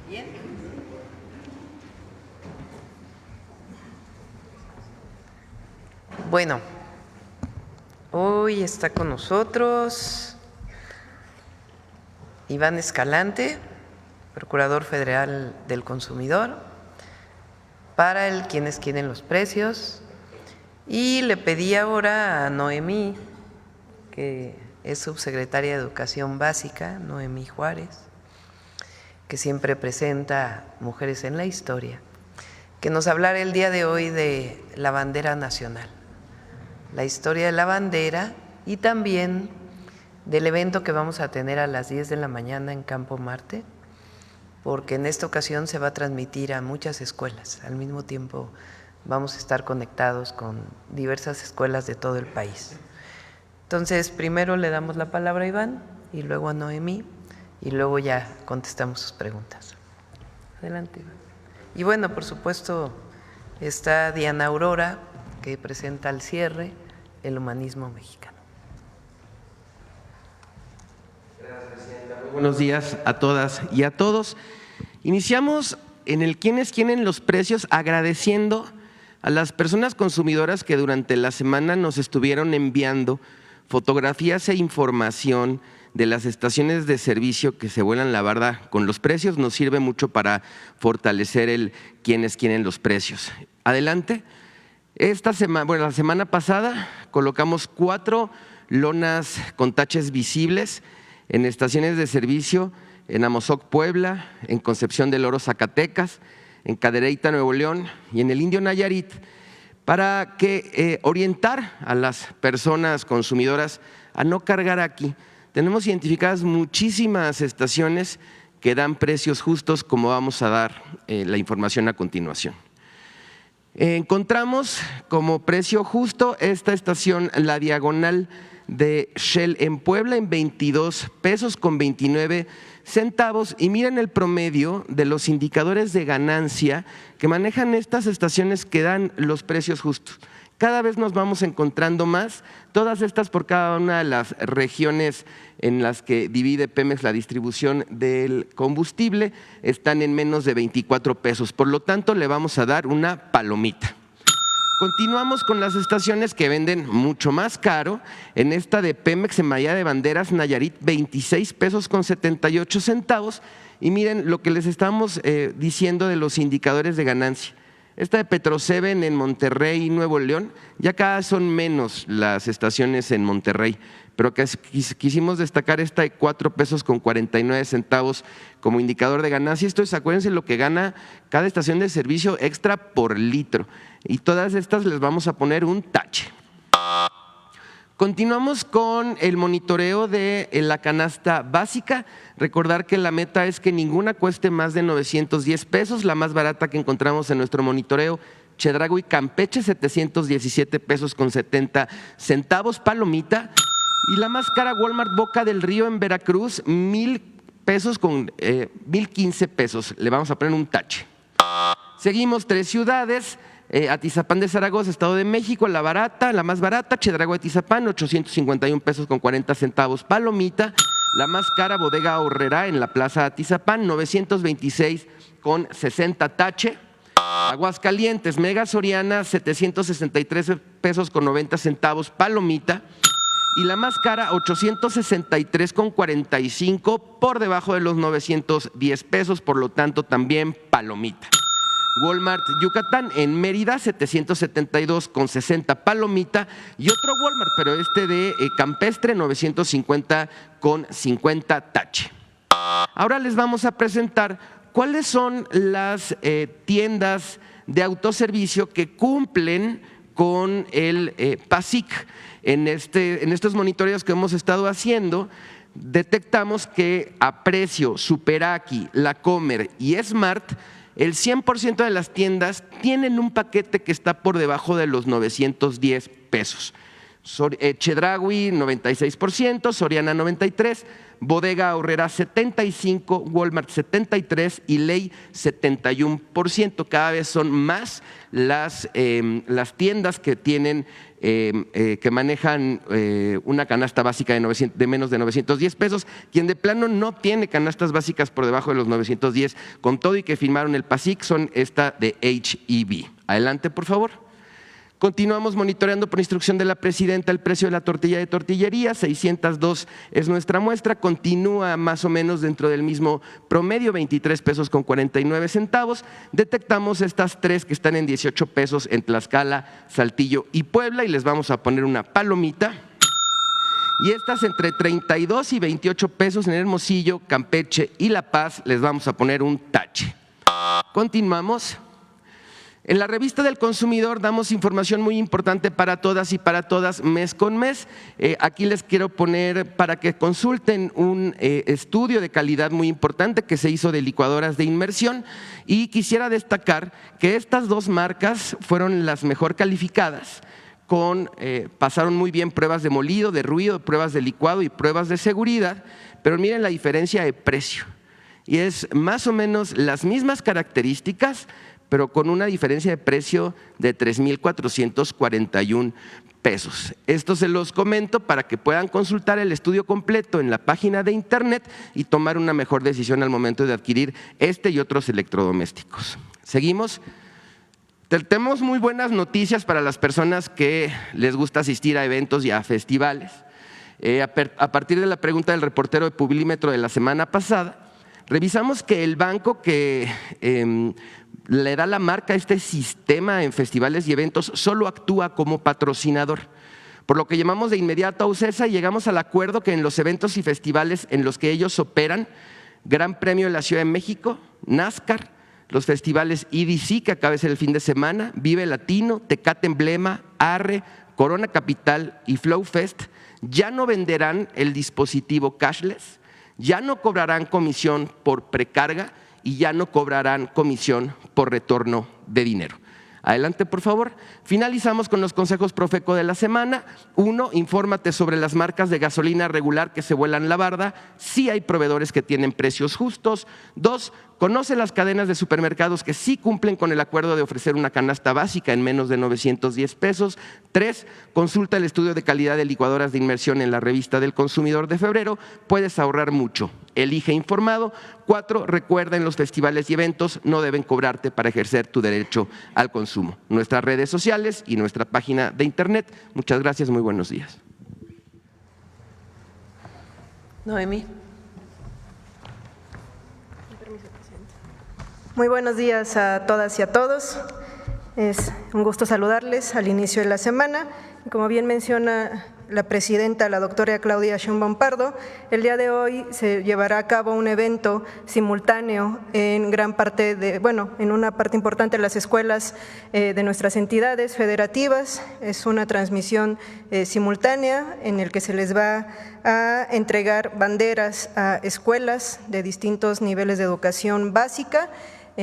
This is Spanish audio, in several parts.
Bien. Bueno, hoy está con nosotros Iván Escalante, Procurador Federal del Consumidor, para el Quienes Quieren los Precios, y le pedí ahora a Noemí, que es subsecretaria de Educación Básica, Noemí Juárez, que siempre presenta Mujeres en la Historia, que nos hablara el día de hoy de la bandera nacional, la historia de la bandera y también del evento que vamos a tener a las 10 de la mañana en Campo Marte, porque en esta ocasión se va a transmitir a muchas escuelas. Al mismo tiempo vamos a estar conectados con diversas escuelas de todo el país. Entonces, primero le damos la palabra a Iván y luego a Noemí y luego ya contestamos sus preguntas. Adelante, Iván. Y bueno, por supuesto, está Diana Aurora, que presenta al cierre el humanismo mexicano. Gracias, Presidenta. Muy buenos días a todas y a todos. Iniciamos en el Quienes Quieren los Precios agradeciendo a las personas consumidoras que durante la semana nos estuvieron enviando fotografías e información de las estaciones de servicio que se vuelan la barda con los precios. Nos sirve mucho para fortalecer el Quienes Quieren los Precios. Adelante. La semana pasada colocamos 4 lonas con taches visibles en estaciones de servicio en Amozoc, Puebla, en Concepción del Oro, Zacatecas, en Cadereyta, Nuevo León y en el Indio, Nayarit, para orientar a las personas consumidoras a no cargar aquí. Tenemos identificadas muchísimas estaciones que dan precios justos, como vamos a dar la información a continuación. Encontramos como precio justo esta estación, la diagonal de Shell en Puebla, en 22 pesos con 29 centavos. Y miren el promedio de los indicadores de ganancia que manejan estas estaciones que dan los precios justos. Cada vez nos vamos encontrando más, todas estas por cada una de las regiones en las que divide Pemex la distribución del combustible, están en menos de 24 pesos. Por lo tanto, le vamos a dar una palomita. Continuamos con las estaciones que venden mucho más caro. En esta de Pemex en Bahía de Banderas, Nayarit, 26 pesos con 78 centavos. Y miren lo que les estamos diciendo de los indicadores de ganancia. Esta de Petroseven en Monterrey, Nuevo León, ya cada son menos las estaciones en Monterrey, pero quisimos destacar esta de 4 pesos con 49 centavos como indicador de ganancia. Esto es, acuérdense lo que gana cada estación de servicio extra por litro, y todas estas les vamos a poner un tache. Continuamos con el monitoreo de la canasta básica. Recordar que la meta es que ninguna cueste más de 910 pesos. La más barata que encontramos en nuestro monitoreo, Chedraui Campeche, 717 pesos con 70 centavos, palomita. Y la más cara, Walmart Boca del Río en Veracruz, 1,000 pesos con 1,015 pesos. Le vamos a poner un tache. Seguimos 3 ciudades. Atizapán de Zaragoza, Estado de México, la más barata, Chedraui Atizapán, 851 pesos con 40 centavos, palomita. La más cara, Bodega Aurrerá en la Plaza Atizapán, 926 con 60, tache. Aguascalientes, Mega Soriana, 763 pesos con 90 centavos, palomita. Y la más cara, 863 con 45, por debajo de los 910 pesos, por lo tanto también palomita. Walmart Yucatán en Mérida, 772 con 60, palomita. Y otro Walmart, pero este de Campestre, 950 con 50, tache. Ahora les vamos a presentar cuáles son las tiendas de autoservicio que cumplen con el PASIC. En estos monitoreos que hemos estado haciendo, detectamos que a Precio, Superaki, La Comer y Smart, el 100% de las tiendas tienen un paquete que está por debajo de los 910 pesos. Chedraui 96%, Soriana 93%, Bodega Aurrerá 75%, Walmart 73% y Ley 71%. Cada vez son más las tiendas que tienen que manejan una canasta básica de menos de 910 pesos. Quien de plano no tiene canastas básicas por debajo de los 910, con todo y que firmaron el PASIC, son esta de H-E-B. Adelante, por favor. Continuamos monitoreando por instrucción de la presidenta el precio de la tortilla de tortillería, 602 es nuestra muestra, continúa más o menos dentro del mismo promedio, 23 pesos con 49 centavos. Detectamos estas tres que están en 18 pesos en Tlaxcala, Saltillo y Puebla, y les vamos a poner una palomita. Y estas entre 32 y 28 pesos en Hermosillo, Campeche y La Paz, les vamos a poner un tache. Continuamos. En la revista del consumidor damos información muy importante para todas y para todas mes con mes. Aquí les quiero poner para que consulten un estudio de calidad muy importante que se hizo de licuadoras de inmersión, y quisiera destacar que estas dos marcas fueron las mejor calificadas. Pasaron muy bien pruebas de molido, de ruido, pruebas de licuado y pruebas de seguridad, pero miren la diferencia de precio. Y es más o menos las mismas características, pero con una diferencia de precio de 3,441 pesos. Esto se los comento para que puedan consultar el estudio completo en la página de internet y tomar una mejor decisión al momento de adquirir este y otros electrodomésticos. Seguimos. Tenemos muy buenas noticias para las personas que les gusta asistir a eventos y a festivales. A partir de la pregunta del reportero de Publímetro de la semana pasada, revisamos que el banco que le da la marca a este sistema en festivales y eventos solo actúa como patrocinador, por lo que llamamos de inmediato a UCESA y llegamos al acuerdo que en los eventos y festivales en los que ellos operan, Gran Premio de la Ciudad de México, NASCAR, los festivales EDC, que acaba de ser el fin de semana, Vive Latino, Tecate Emblema, Arre, Corona Capital y Flow Fest, ya no venderán el dispositivo cashless, ya no cobrarán comisión por precarga y ya no cobrarán comisión por retorno de dinero. Adelante, por favor. Finalizamos con los consejos Profeco de la semana. 1, infórmate sobre las marcas de gasolina regular que se vuelan la barda. Sí hay proveedores que tienen precios justos. 2, conoce las cadenas de supermercados que sí cumplen con el acuerdo de ofrecer una canasta básica en menos de 910 pesos. 3, consulta el estudio de calidad de licuadoras de inmersión en la revista del consumidor de febrero. Puedes ahorrar mucho. Elige informado. 4, recuerda, en los festivales y eventos no deben cobrarte para ejercer tu derecho al consumo. Nuestras redes sociales y nuestra página de internet. Muchas gracias, muy buenos días. Noemí. Muy buenos días a todas y a todos. Es un gusto saludarles al inicio de la semana. Como bien menciona la presidenta, la doctora Claudia Sheinbaum Pardo, el día de hoy se llevará a cabo un evento simultáneo en en una parte importante de las escuelas de nuestras entidades federativas. Es una transmisión simultánea en el que se les va a entregar banderas a escuelas de distintos niveles de educación básica.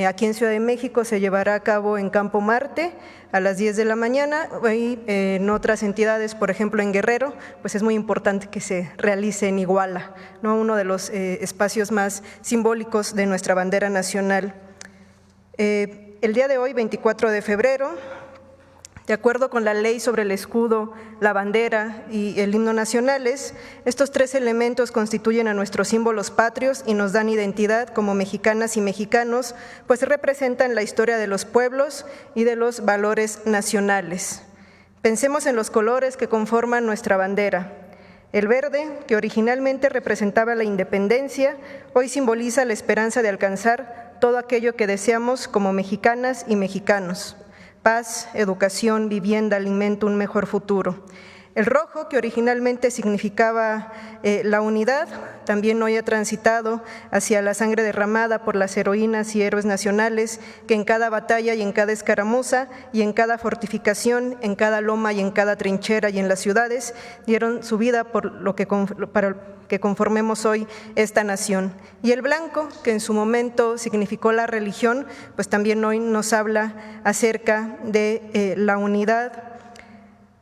Aquí en Ciudad de México se llevará a cabo en Campo Marte a las 10 de la mañana y en otras entidades, por ejemplo en Guerrero, pues es muy importante que se realice en Iguala, ¿no? Uno de los espacios más simbólicos de nuestra bandera nacional. El día de hoy, 24 de febrero, de acuerdo con la ley sobre el escudo, la bandera y el himno nacionales, estos tres elementos constituyen a nuestros símbolos patrios y nos dan identidad como mexicanas y mexicanos, pues representan la historia de los pueblos y de los valores nacionales. Pensemos en los colores que conforman nuestra bandera. El verde, que originalmente representaba la independencia, hoy simboliza la esperanza de alcanzar todo aquello que deseamos como mexicanas y mexicanos: paz, educación, vivienda, alimento, un mejor futuro. El rojo, que originalmente significaba la unidad, también hoy ha transitado hacia la sangre derramada por las heroínas y héroes nacionales que en cada batalla y en cada escaramuza y en cada fortificación, en cada loma y en cada trinchera y en las ciudades dieron su vida para que conformemos hoy esta nación. Y el blanco, que en su momento significó la religión, pues también hoy nos habla acerca de la unidad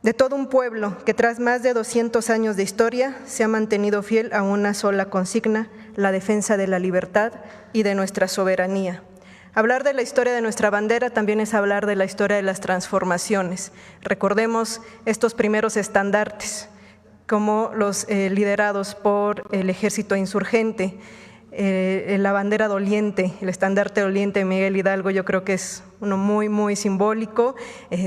de todo un pueblo que tras más de 200 años de historia se ha mantenido fiel a una sola consigna: la defensa de la libertad y de nuestra soberanía. Hablar de la historia de nuestra bandera también es hablar de la historia de las transformaciones. Recordemos estos primeros estandartes, como los liderados por el ejército insurgente, la bandera doliente, el estandarte doliente de Miguel Hidalgo, yo creo que es uno muy, muy simbólico,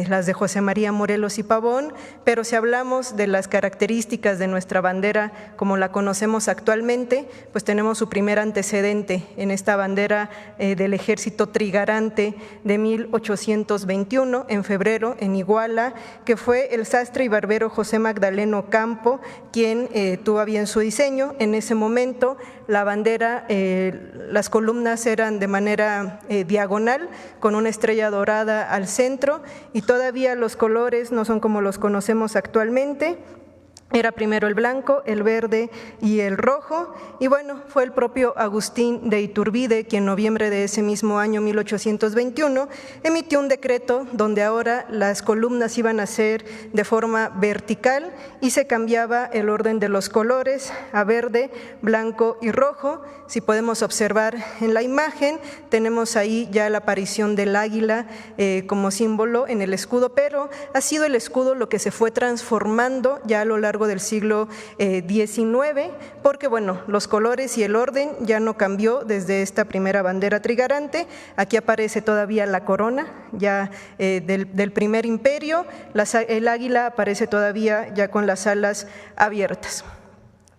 las de José María Morelos y Pavón, pero si hablamos de las características de nuestra bandera como la conocemos actualmente, pues tenemos su primer antecedente en esta bandera del ejército trigarante de 1821, en febrero, en Iguala, que fue el sastre y barbero José Magdaleno Campo quien tuvo a bien su diseño. En ese momento la bandera, las columnas eran de manera diagonal, con una estrella dorada al centro, y todavía los colores no son como los conocemos actualmente. Era primero el blanco, el verde y el rojo, y bueno, fue el propio Agustín de Iturbide quien en noviembre de ese mismo año, 1821, emitió un decreto donde ahora las columnas iban a ser de forma vertical y se cambiaba el orden de los colores a verde, blanco y rojo. Si podemos observar en la imagen, tenemos ahí ya la aparición del águila como símbolo en el escudo, pero ha sido el escudo lo que se fue transformando ya a lo largo del siglo XIX, porque bueno, los colores y el orden ya no cambió desde esta primera bandera trigarante. Aquí aparece todavía la corona ya del primer imperio, el águila aparece todavía ya con las alas abiertas.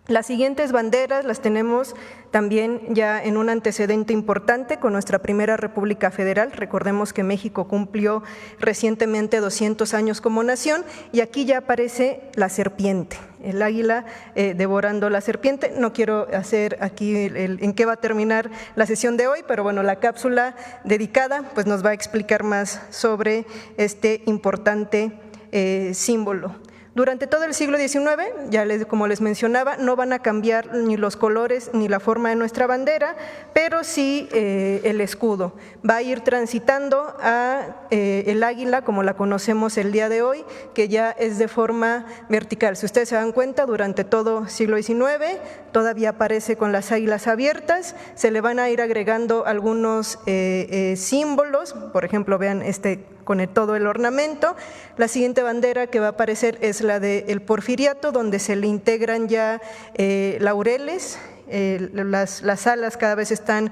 Las siguientes banderas las tenemos también ya en un antecedente importante con nuestra primera República Federal. Recordemos que México cumplió recientemente 200 años como nación, y aquí ya aparece la serpiente, el águila devorando la serpiente. No quiero hacer aquí en qué va a terminar la sesión de hoy, pero bueno, la cápsula dedicada pues nos va a explicar más sobre este importante símbolo. Durante todo el siglo XIX, como les mencionaba, no van a cambiar ni los colores ni la forma de nuestra bandera, pero sí el escudo. Va a ir transitando a el águila como la conocemos el día de hoy, que ya es de forma vertical. Si ustedes se dan cuenta, durante todo el siglo XIX todavía aparece con las águilas abiertas, se le van a ir agregando algunos símbolos, por ejemplo, vean con todo el ornamento. La siguiente bandera que va a aparecer es la del Porfiriato, donde se le integran ya laureles. Las alas cada vez están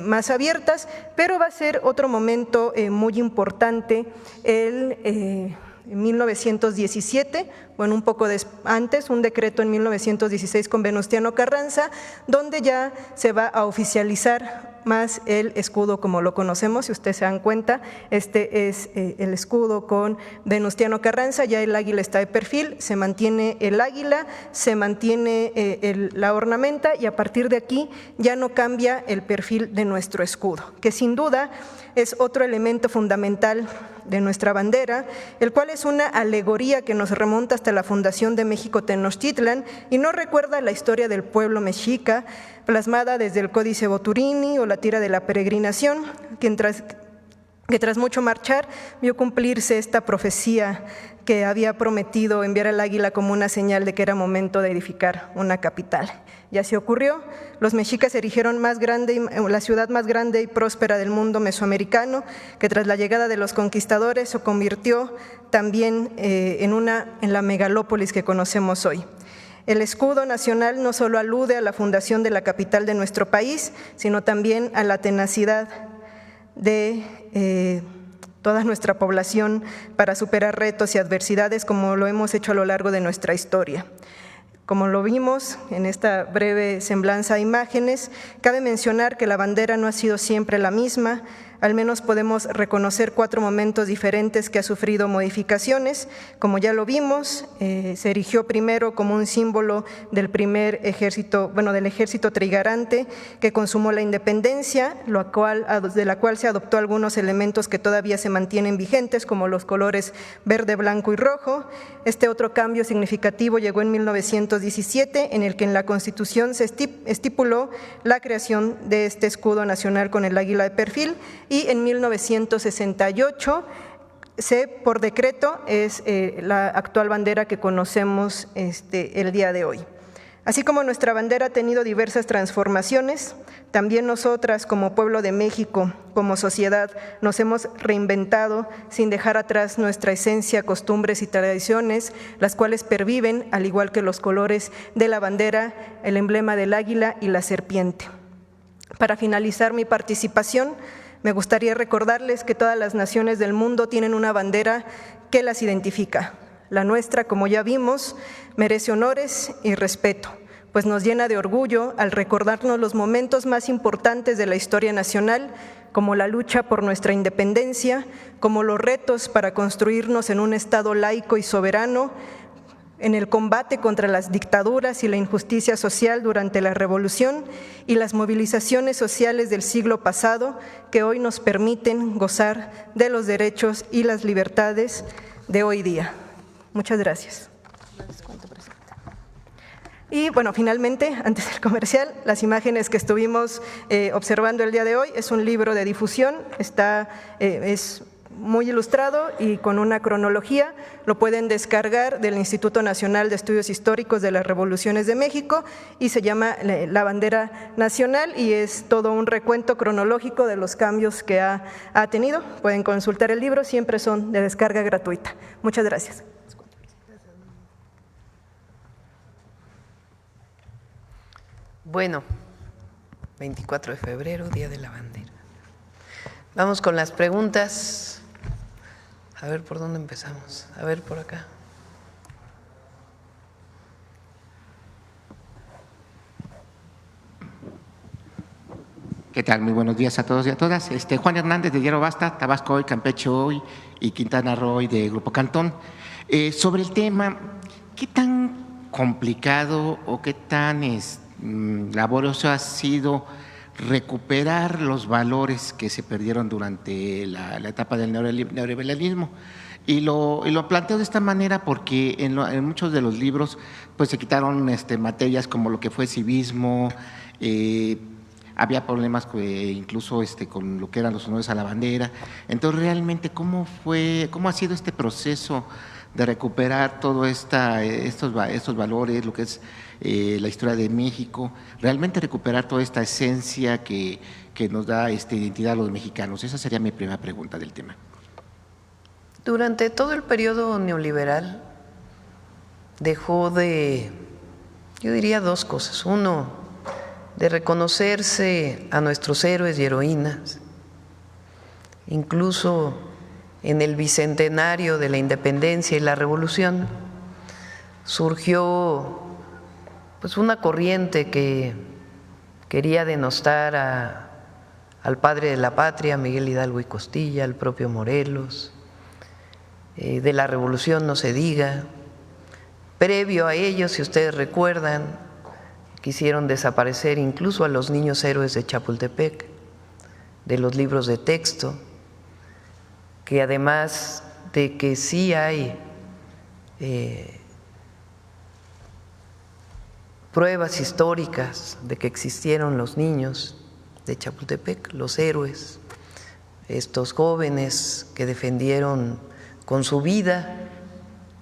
más abiertas, pero va a ser otro momento muy importante en 1917, bueno, un poco antes, un decreto en 1916 con Venustiano Carranza, donde ya se va a oficializar más el escudo como lo conocemos. Si ustedes se dan cuenta, este es el escudo con Venustiano Carranza, ya el águila está de perfil, se mantiene el águila, se mantiene la ornamenta, y a partir de aquí ya no cambia el perfil de nuestro escudo, que sin duda es otro elemento fundamental de nuestra bandera, el cual es una alegoría que nos remonta hasta la fundación de México Tenochtitlan y nos recuerda la historia del pueblo mexica, plasmada desde el Códice Boturini o la tira de la peregrinación, que tras mucho marchar vio cumplirse esta profecía que había prometido enviar al águila como una señal de que era momento de edificar una capital. Y así ocurrió. Los mexicas erigieron la ciudad más grande y próspera del mundo mesoamericano, que tras la llegada de los conquistadores se convirtió también en la megalópolis que conocemos hoy. El escudo nacional no solo alude a la fundación de la capital de nuestro país, sino también a la tenacidad de toda nuestra población para superar retos y adversidades, como lo hemos hecho a lo largo de nuestra historia. Como lo vimos en esta breve semblanza a imágenes, cabe mencionar que la bandera no ha sido siempre la misma. Al menos podemos reconocer 4 momentos diferentes que ha sufrido modificaciones. Como ya lo vimos, se erigió primero como un símbolo del primer ejército, del ejército trigarante que consumó la independencia, de la cual se adoptó algunos elementos que todavía se mantienen vigentes, como los colores verde, blanco y rojo. Este otro cambio significativo llegó en 1917, en el que en la Constitución se estipuló la creación de este escudo nacional con el águila de perfil, y en 1968 por decreto es la actual bandera que conocemos el día de hoy. Así como nuestra bandera ha tenido diversas transformaciones, también nosotras como pueblo de México, como sociedad, nos hemos reinventado sin dejar atrás nuestra esencia, costumbres y tradiciones, las cuales perviven, al igual que los colores de la bandera, el emblema del águila y la serpiente. Para finalizar mi participación, me gustaría recordarles que todas las naciones del mundo tienen una bandera que las identifica. La nuestra, como ya vimos, merece honores y respeto, pues nos llena de orgullo al recordarnos los momentos más importantes de la historia nacional, como la lucha por nuestra independencia, como los retos para construirnos en un Estado laico y soberano, en el combate contra las dictaduras y la injusticia social durante la Revolución y las movilizaciones sociales del siglo pasado que hoy nos permiten gozar de los derechos y las libertades de hoy día. Muchas gracias. Y bueno, finalmente, antes del comercial, las imágenes que estuvimos observando el día de hoy es un libro de difusión, es muy ilustrado y con una cronología, lo pueden descargar del Instituto Nacional de Estudios Históricos de las Revoluciones de México y se llama La Bandera Nacional y es todo un recuento cronológico de los cambios que ha tenido. Pueden consultar el libro, siempre son de descarga gratuita. Muchas gracias. Bueno, 24 de febrero, Día de la Bandera. Vamos con las preguntas. A ver, ¿por dónde empezamos? A ver, por acá. ¿Qué tal? Muy buenos días a todos y a todas. Juan Hernández de Diario Basta, Tabasco Hoy, Campeche Hoy y Quintana Roo Hoy de Grupo Cantón. Sobre el tema, ¿qué tan complicado o qué tan laborioso ha sido recuperar los valores que se perdieron durante la etapa del neoliberalismo? Y lo planteo de esta manera porque en muchos de los libros pues se quitaron materias como lo que fue civismo, había problemas incluso con lo que eran los honores a la bandera. Entonces, realmente, ¿cómo ha sido este proceso de recuperar todos estos valores, lo que es la historia de México, realmente recuperar toda esta esencia que nos da identidad a los mexicanos? Esa sería mi primera pregunta del tema. Durante todo el periodo neoliberal dejó de, yo diría, dos cosas. Uno, de reconocerse a nuestros héroes y heroínas, incluso en el bicentenario de la independencia y la revolución, surgió pues una corriente que quería denostar al padre de la patria, Miguel Hidalgo y Costilla, al propio Morelos, de la revolución no se diga. Previo a ello, si ustedes recuerdan, quisieron desaparecer incluso a los niños héroes de Chapultepec, de los libros de texto, que además de que sí hay pruebas históricas de que existieron los niños de Chapultepec, los héroes, estos jóvenes que defendieron con su vida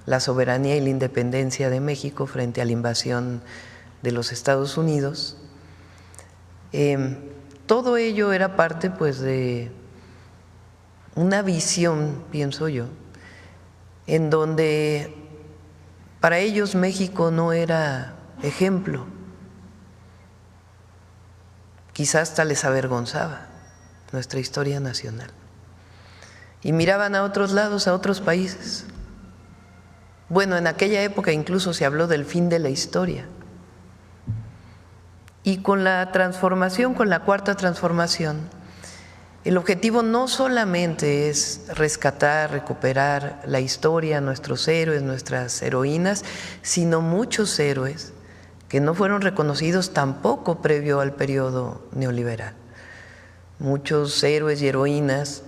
la soberanía y la independencia de México frente a la invasión de los Estados Unidos. Todo ello era parte pues de una visión, pienso yo, en donde para ellos México no era ejemplo, quizás hasta les avergonzaba nuestra historia nacional y miraban a otros lados, a otros países. Bueno, en aquella época incluso se habló del fin de la historia. Y con la transformación, con la cuarta transformación, el objetivo no solamente es rescatar, recuperar la historia, nuestros héroes, nuestras heroínas, sino muchos héroes que no fueron reconocidos tampoco previo al periodo neoliberal. Muchos héroes y heroínas,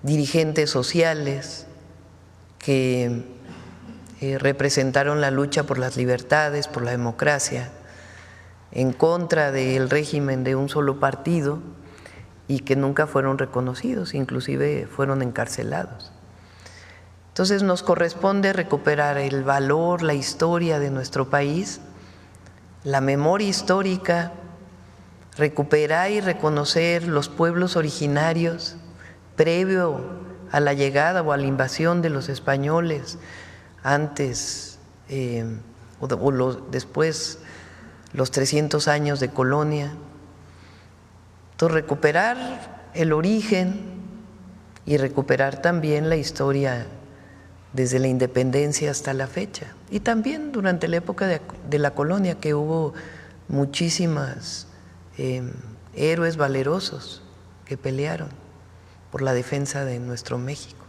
dirigentes sociales que representaron la lucha por las libertades, por la democracia, en contra del régimen de un solo partido y que nunca fueron reconocidos, inclusive fueron encarcelados. Entonces nos corresponde recuperar el valor, la historia de nuestro país, la memoria histórica, recuperar y reconocer los pueblos originarios previo a la llegada o a la invasión de los españoles, antes después los 300 años de colonia. Entonces, recuperar el origen y recuperar también la historia desde la independencia hasta la fecha. Y también durante la época de la colonia, que hubo muchísimas héroes valerosos que pelearon por la defensa de nuestro México.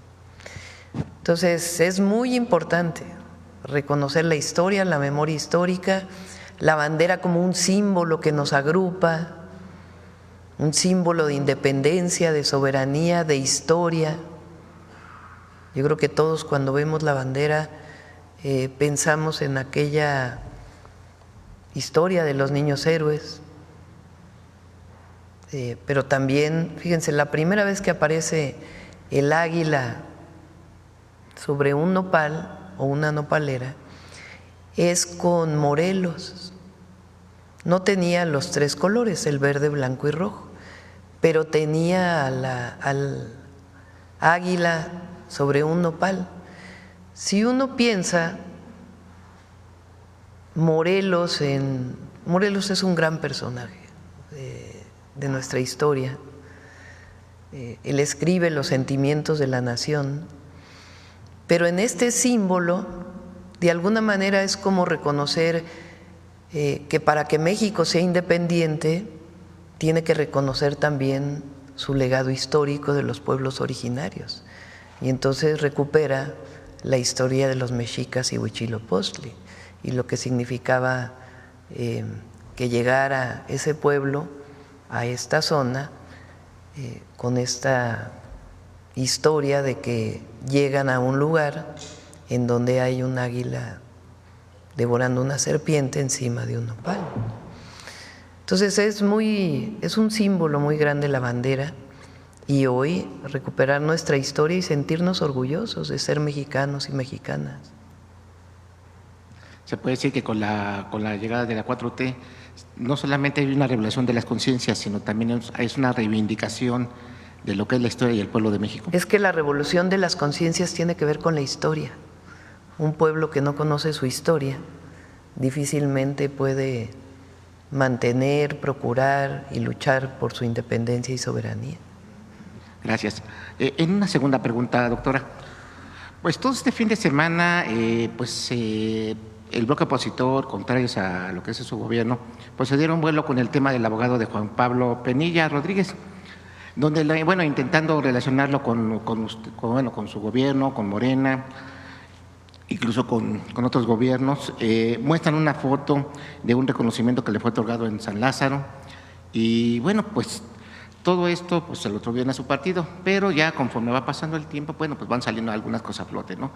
Entonces, es muy importante reconocer la historia, la memoria histórica, la bandera como un símbolo que nos agrupa, un símbolo de independencia, de soberanía, de historia. Yo creo que todos, cuando vemos la bandera, pensamos en aquella historia de los niños héroes, pero también, fíjense, la primera vez que aparece el águila sobre un nopal o una nopalera es con Morelos. No tenía los tres colores, el verde, blanco y rojo, pero tenía al águila sobre un nopal. Si uno piensa, Morelos es un gran personaje de nuestra historia. Él escribe los sentimientos de la nación, pero en este símbolo, de alguna manera, es como reconocer que para que México sea independiente, tiene que reconocer también su legado histórico de los pueblos originarios. Y entonces recupera la historia de los mexicas y Huitzilopochtli y lo que significaba que llegara ese pueblo a esta zona con esta historia de que llegan a un lugar en donde hay un águila devorando una serpiente encima de un nopal. Entonces es un símbolo muy grande la bandera, y hoy recuperar nuestra historia y sentirnos orgullosos de ser mexicanos y mexicanas. Se puede decir que con la llegada de la 4T no solamente hay una revelación de las conciencias, sino también es una reivindicación de lo que es la historia y el pueblo de México. Es que la revolución de las conciencias tiene que ver con la historia. Un pueblo que no conoce su historia difícilmente puede mantener, procurar y luchar por su independencia y soberanía. Gracias. En una segunda pregunta, doctora, pues todo este fin de semana, el bloque opositor, contrarios a lo que es su gobierno, pues se dieron vuelo con el tema del abogado de Juan Pablo Penilla Rodríguez, donde, intentando relacionarlo con su gobierno, con Morena, incluso con otros gobiernos, muestran una foto de un reconocimiento que le fue otorgado en San Lázaro, y pues todo esto pues se lo atribuyen a su partido, pero ya conforme va pasando el tiempo, pues van saliendo algunas cosas a flote, ¿no?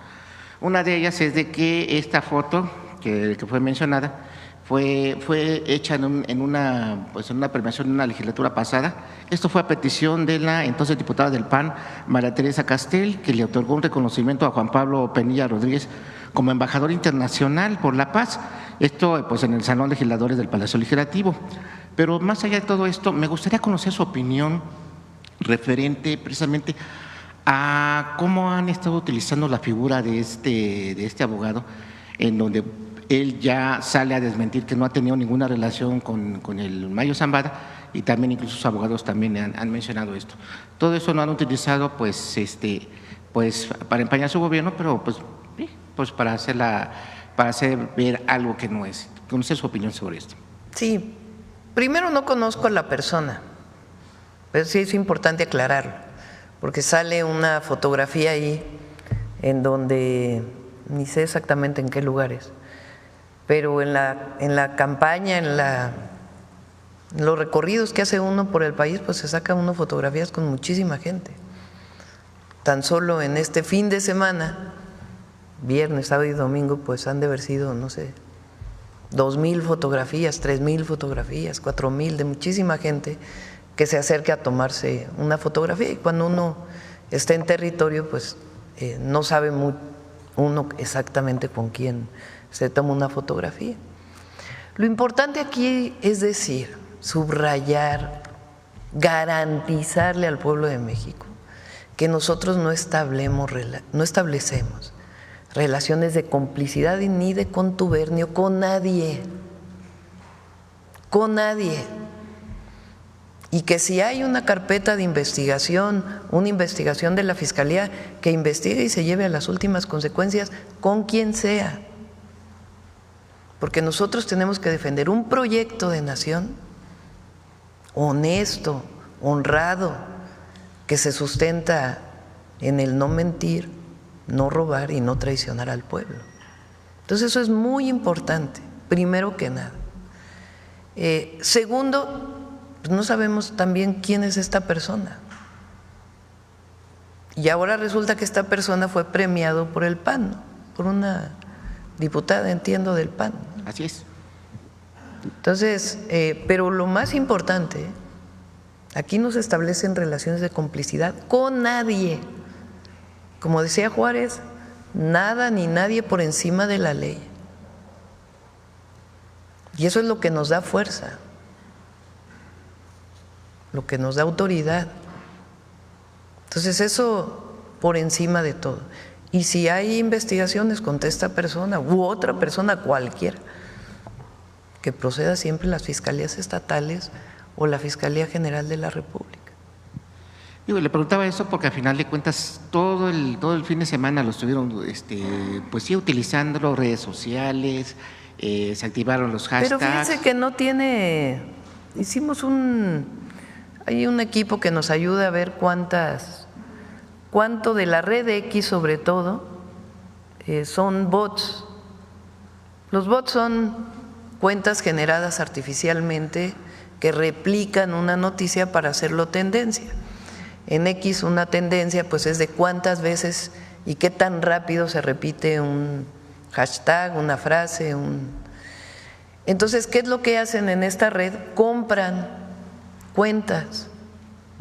Una de ellas es de que esta foto que fue mencionada fue hecha en una premiación de una legislatura pasada. Esto fue a petición de la entonces diputada del PAN, María Teresa Castel, que le otorgó un reconocimiento a Juan Pablo Penilla Rodríguez como embajador internacional por la paz. Esto pues en el Salón de Legisladores del Palacio Legislativo. Pero más allá de todo esto, me gustaría conocer su opinión referente precisamente a cómo han estado utilizando la figura de este abogado, en donde él ya sale a desmentir que no ha tenido ninguna relación con el Mayo Zambada, y también incluso sus abogados también han mencionado esto. Todo eso lo han utilizado pues para empañar su gobierno, pero pues para hacer ver algo que no es. ¿Conoce su opinión sobre esto? Sí, primero no conozco a la persona, pero sí es importante aclararlo, porque sale una fotografía ahí en donde ni sé exactamente en qué lugares, pero en la campaña, en los recorridos que hace uno por el país, pues se saca uno fotografías con muchísima gente. Tan solo en este fin de semana, viernes, sábado y domingo, pues han de haber sido, no sé, 2,000 fotografías, 3,000 fotografías, 4,000 de muchísima gente que se acerca a tomarse una fotografía, y cuando uno está en territorio, pues no sabe uno exactamente con quién se toma una fotografía. Lo importante aquí es decir, subrayar, garantizarle al pueblo de México que nosotros no establecemos relaciones de complicidad ni de contubernio con nadie, y que si hay una carpeta de investigación, una investigación de la Fiscalía, que investigue y se lleve a las últimas consecuencias con quien sea, porque nosotros tenemos que defender un proyecto de nación honesto, honrado, que se sustenta en el no mentir, no robar y no traicionar al pueblo. Entonces eso es muy importante, primero que nada. Segundo, pues no sabemos también quién es esta persona. Y ahora resulta que esta persona fue premiado por el PAN, ¿no? Por una diputada, entiendo, del PAN. Así es. Entonces, pero lo más importante, aquí no se establecen relaciones de complicidad con nadie. Como decía Juárez, nada ni nadie por encima de la ley. Y eso es lo que nos da fuerza, lo que nos da autoridad. Entonces eso por encima de todo. Y si hay investigaciones contra esta persona u otra persona cualquiera, que proceda siempre las fiscalías estatales o la Fiscalía General de la República. Digo, le preguntaba eso porque al final de cuentas todo el fin de semana lo estuvieron pues sí, utilizando redes sociales, se activaron los hashtags. Pero fíjense que no tiene, hay un equipo que nos ayuda a ver cuánto de la red X sobre todo son bots. Los bots son cuentas generadas artificialmente que replican una noticia para hacerlo tendencia. En X una tendencia pues es de cuántas veces y qué tan rápido se repite un hashtag, una frase. Entonces, ¿qué es lo que hacen en esta red? Compran cuentas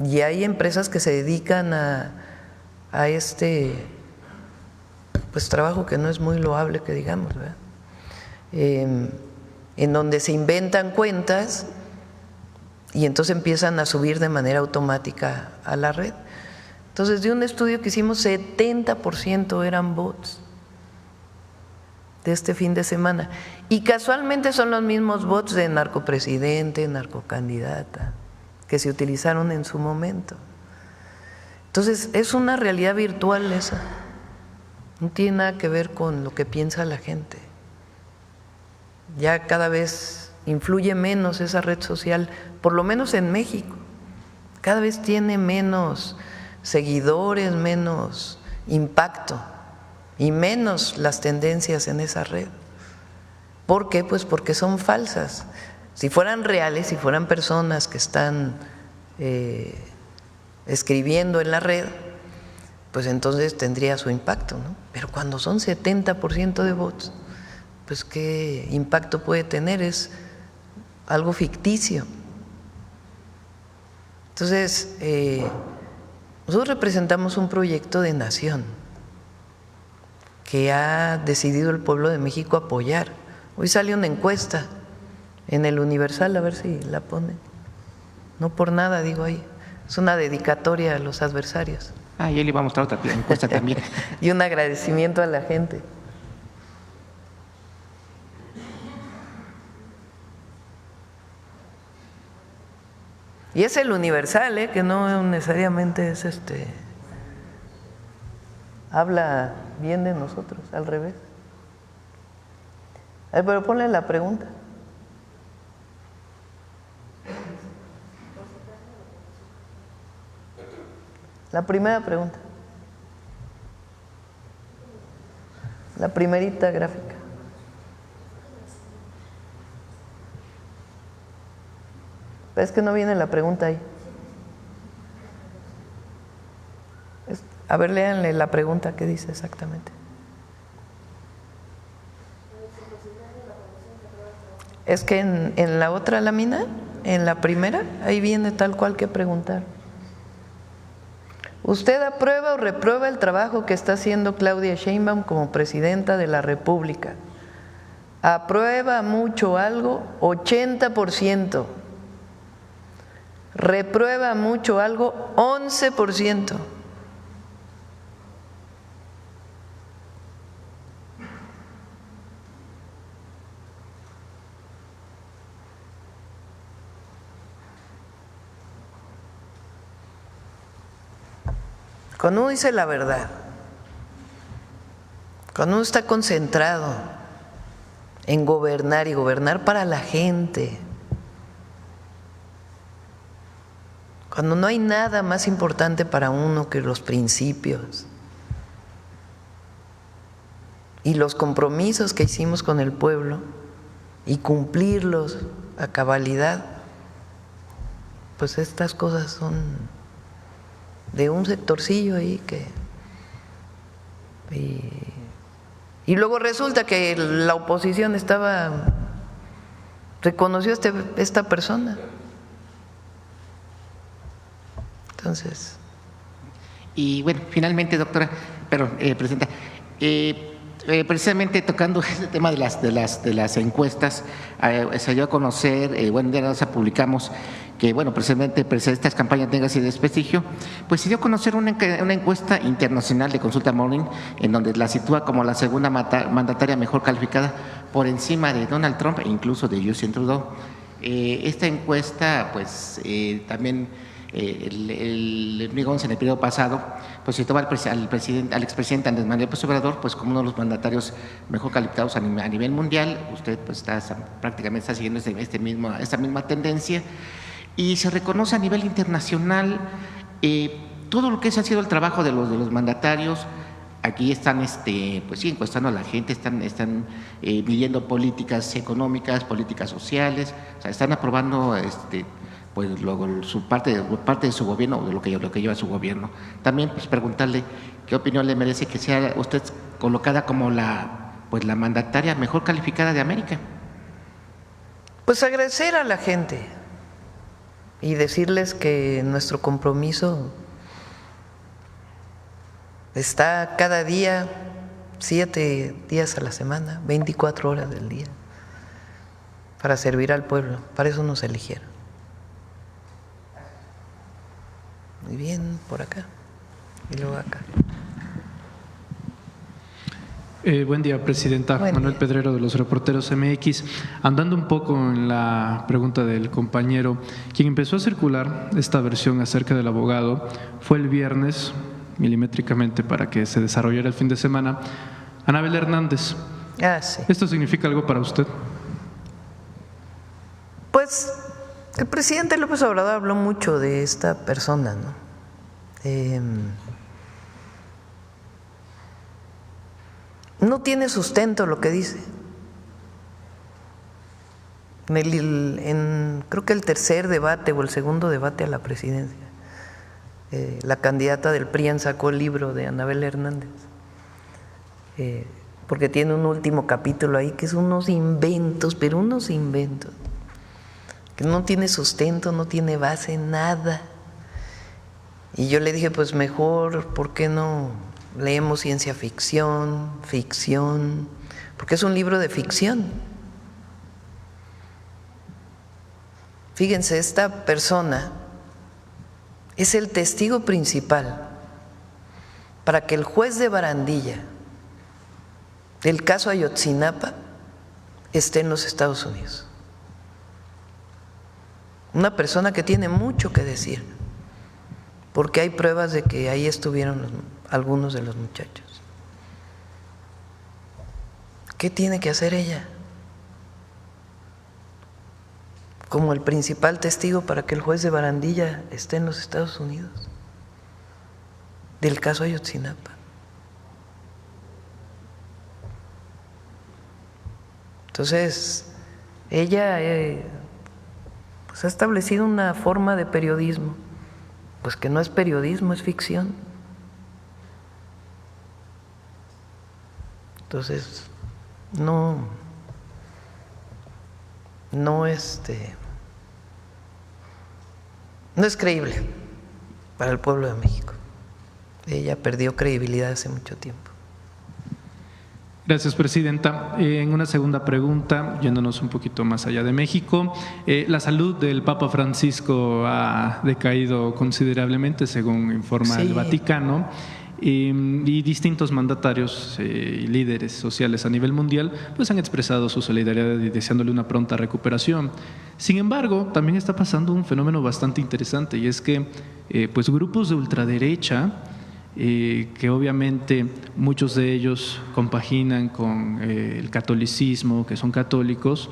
y hay empresas que se dedican a este pues trabajo que no es muy loable, que digamos, ¿verdad? En donde se inventan cuentas y entonces empiezan a subir de manera automática a la red. Entonces, de un estudio que hicimos, 70% eran bots de este fin de semana. Y casualmente son los mismos bots de narcopresidente, narcocandidata, que se utilizaron en su momento. Entonces, es una realidad virtual esa. No tiene nada que ver con lo que piensa la gente. Ya cada vez influye menos esa red social, por lo menos en México. Cada vez tiene menos seguidores, menos impacto y menos las tendencias en esa red. ¿Por qué? Pues porque son falsas. Si fueran reales, si fueran personas que están escribiendo en la red, pues entonces tendría su impacto, ¿no? Pero cuando son 70% de bots, pues qué impacto puede tener, es algo ficticio. Entonces, nosotros representamos un proyecto de nación que ha decidido el pueblo de México apoyar. Hoy sale una encuesta en el Universal, a ver si la ponen. No por nada digo ahí, es una dedicatoria a los adversarios. Ah, y él iba a mostrar otra encuesta también. Y un agradecimiento a la gente. Y es el Universal, que no necesariamente es habla bien de nosotros, al revés. Pero ponle la pregunta. La primera pregunta. La primerita gráfica. Pero es que no viene la pregunta ahí. A ver, léanle la pregunta, ¿qué dice exactamente? Es que en la otra lámina, en la primera, ahí viene tal cual que preguntar. ¿Usted aprueba o reprueba el trabajo que está haciendo Claudia Sheinbaum como presidenta de la República? aprueba mucho algo, 80%. Reprueba mucho algo, 11%. Cuando uno dice la verdad, cuando uno está concentrado en gobernar y gobernar para la gente, cuando no hay nada más importante para uno que los principios y los compromisos que hicimos con el pueblo y cumplirlos a cabalidad, pues estas cosas son de un sectorcillo ahí que… Y luego resulta que la oposición reconoció a esta persona. Entonces… Y bueno, finalmente, doctora, presidenta, precisamente tocando este tema de las encuestas, se dio a conocer, bueno, ya nos publicamos que, bueno, precisamente estas campañas tengan ese desprestigio, pues se dio a conocer una encuesta internacional de Consulta Morning, en donde la sitúa como la segunda mandataria mejor calificada por encima de Donald Trump e incluso de Justin Trudeau. Esta encuesta, pues también el 2011, en el periodo pasado, pues se toma al expresidente Andrés Manuel López Obrador pues como uno de los mandatarios mejor calificados a nivel mundial. Usted pues prácticamente está siguiendo esta misma tendencia, y se reconoce a nivel internacional todo lo que ha sido el trabajo de los mandatarios. Aquí están pues sí, encuestando a la gente, están midiendo políticas económicas, políticas sociales, o sea, están aprobando pues luego parte de su gobierno, o de lo que lleva su gobierno. También pues preguntarle qué opinión le merece que sea usted colocada como la mandataria mejor calificada de América. Pues agradecer a la gente y decirles que nuestro compromiso está cada día, 7 días a la semana, 24 horas del día, para servir al pueblo. Para eso nos eligieron. Muy bien, por acá y luego acá. Buen día, presidenta. Manuel Pedrero, de los Reporteros MX. Andando un poco en la pregunta del compañero, quien empezó a circular esta versión acerca del abogado fue el viernes, milimétricamente para que se desarrollara el fin de semana, Anabel Hernández. Sí. ¿Esto significa algo para usted? Pues el presidente López Obrador habló mucho de esta persona, ¿no? No tiene sustento lo que dice. Creo que el tercer debate o el segundo debate a la presidencia, la candidata del PRI sacó el libro de Anabel Hernández, porque tiene un último capítulo ahí que es unos inventos, pero unos inventos, que no tiene sustento, no tiene base, nada. Y yo le dije, pues mejor, ¿por qué no leemos ciencia ficción, porque es un libro de ficción? Fíjense, esta persona es el testigo principal para que el juez de Barandilla del caso Ayotzinapa esté en los Estados Unidos. Una persona que tiene mucho que decir, porque hay pruebas de que ahí estuvieron algunos de los muchachos. ¿Qué tiene que hacer ella como el principal testigo para que el juez de Barandilla esté en los Estados Unidos del caso Ayotzinapa? Entonces, ella pues ha establecido una forma de periodismo, pues que no es periodismo, es ficción. Entonces, no es creíble para el pueblo de México. Ella perdió credibilidad hace mucho tiempo. Gracias, Presidenta. En una segunda pregunta, yéndonos un poquito más allá de México, la salud del Papa Francisco ha decaído considerablemente, según informa el Vaticano, y distintos mandatarios y líderes sociales a nivel mundial pues han expresado su solidaridad y deseándole una pronta recuperación. Sin embargo, también está pasando un fenómeno bastante interesante, y es que pues grupos de ultraderecha, que obviamente muchos de ellos compaginan con el catolicismo, que son católicos,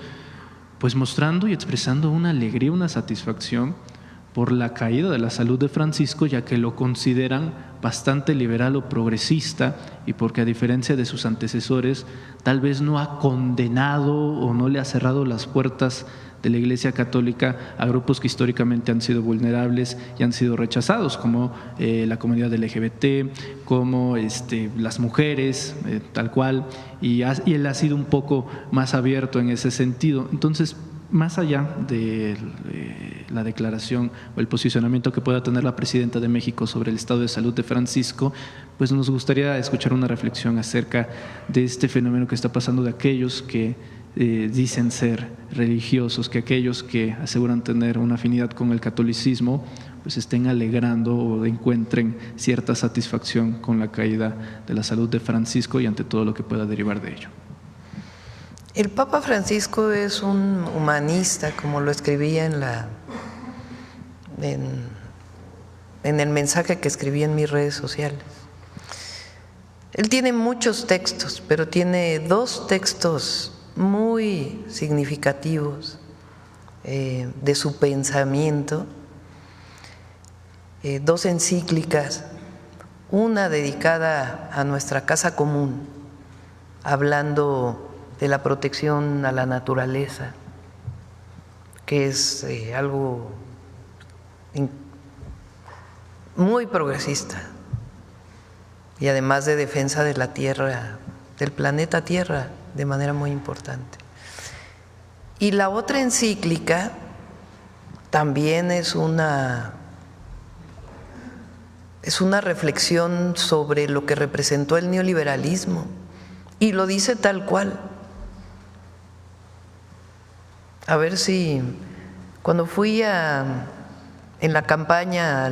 pues mostrando y expresando una alegría, una satisfacción por la caída de la salud de Francisco, ya que lo consideran bastante liberal o progresista, y porque a diferencia de sus antecesores tal vez no ha condenado o no le ha cerrado las puertas de la Iglesia Católica a grupos que históricamente han sido vulnerables y han sido rechazados, como la comunidad LGBT, como las mujeres, tal cual, y él ha sido un poco más abierto en ese sentido. Entonces, más allá de la declaración o el posicionamiento que pueda tener la Presidenta de México sobre el estado de salud de Francisco, pues nos gustaría escuchar una reflexión acerca de este fenómeno que está pasando, de aquellos que dicen ser religiosos, que aquellos que aseguran tener una afinidad con el catolicismo pues estén alegrando o encuentren cierta satisfacción con la caída de la salud de Francisco y ante todo lo que pueda derivar de ello. El Papa Francisco es un humanista, como lo escribía en el mensaje que escribí en mis redes sociales. Él tiene muchos textos, pero tiene 2 textos muy significativos de su pensamiento, 2 encíclicas, una dedicada a nuestra casa común, hablando de la protección a la naturaleza, que es algo muy progresista, y además de defensa de la Tierra, del planeta Tierra, de manera muy importante. Y la otra encíclica también es una reflexión sobre lo que representó el neoliberalismo, y lo dice tal cual. A ver si cuando fui en la campaña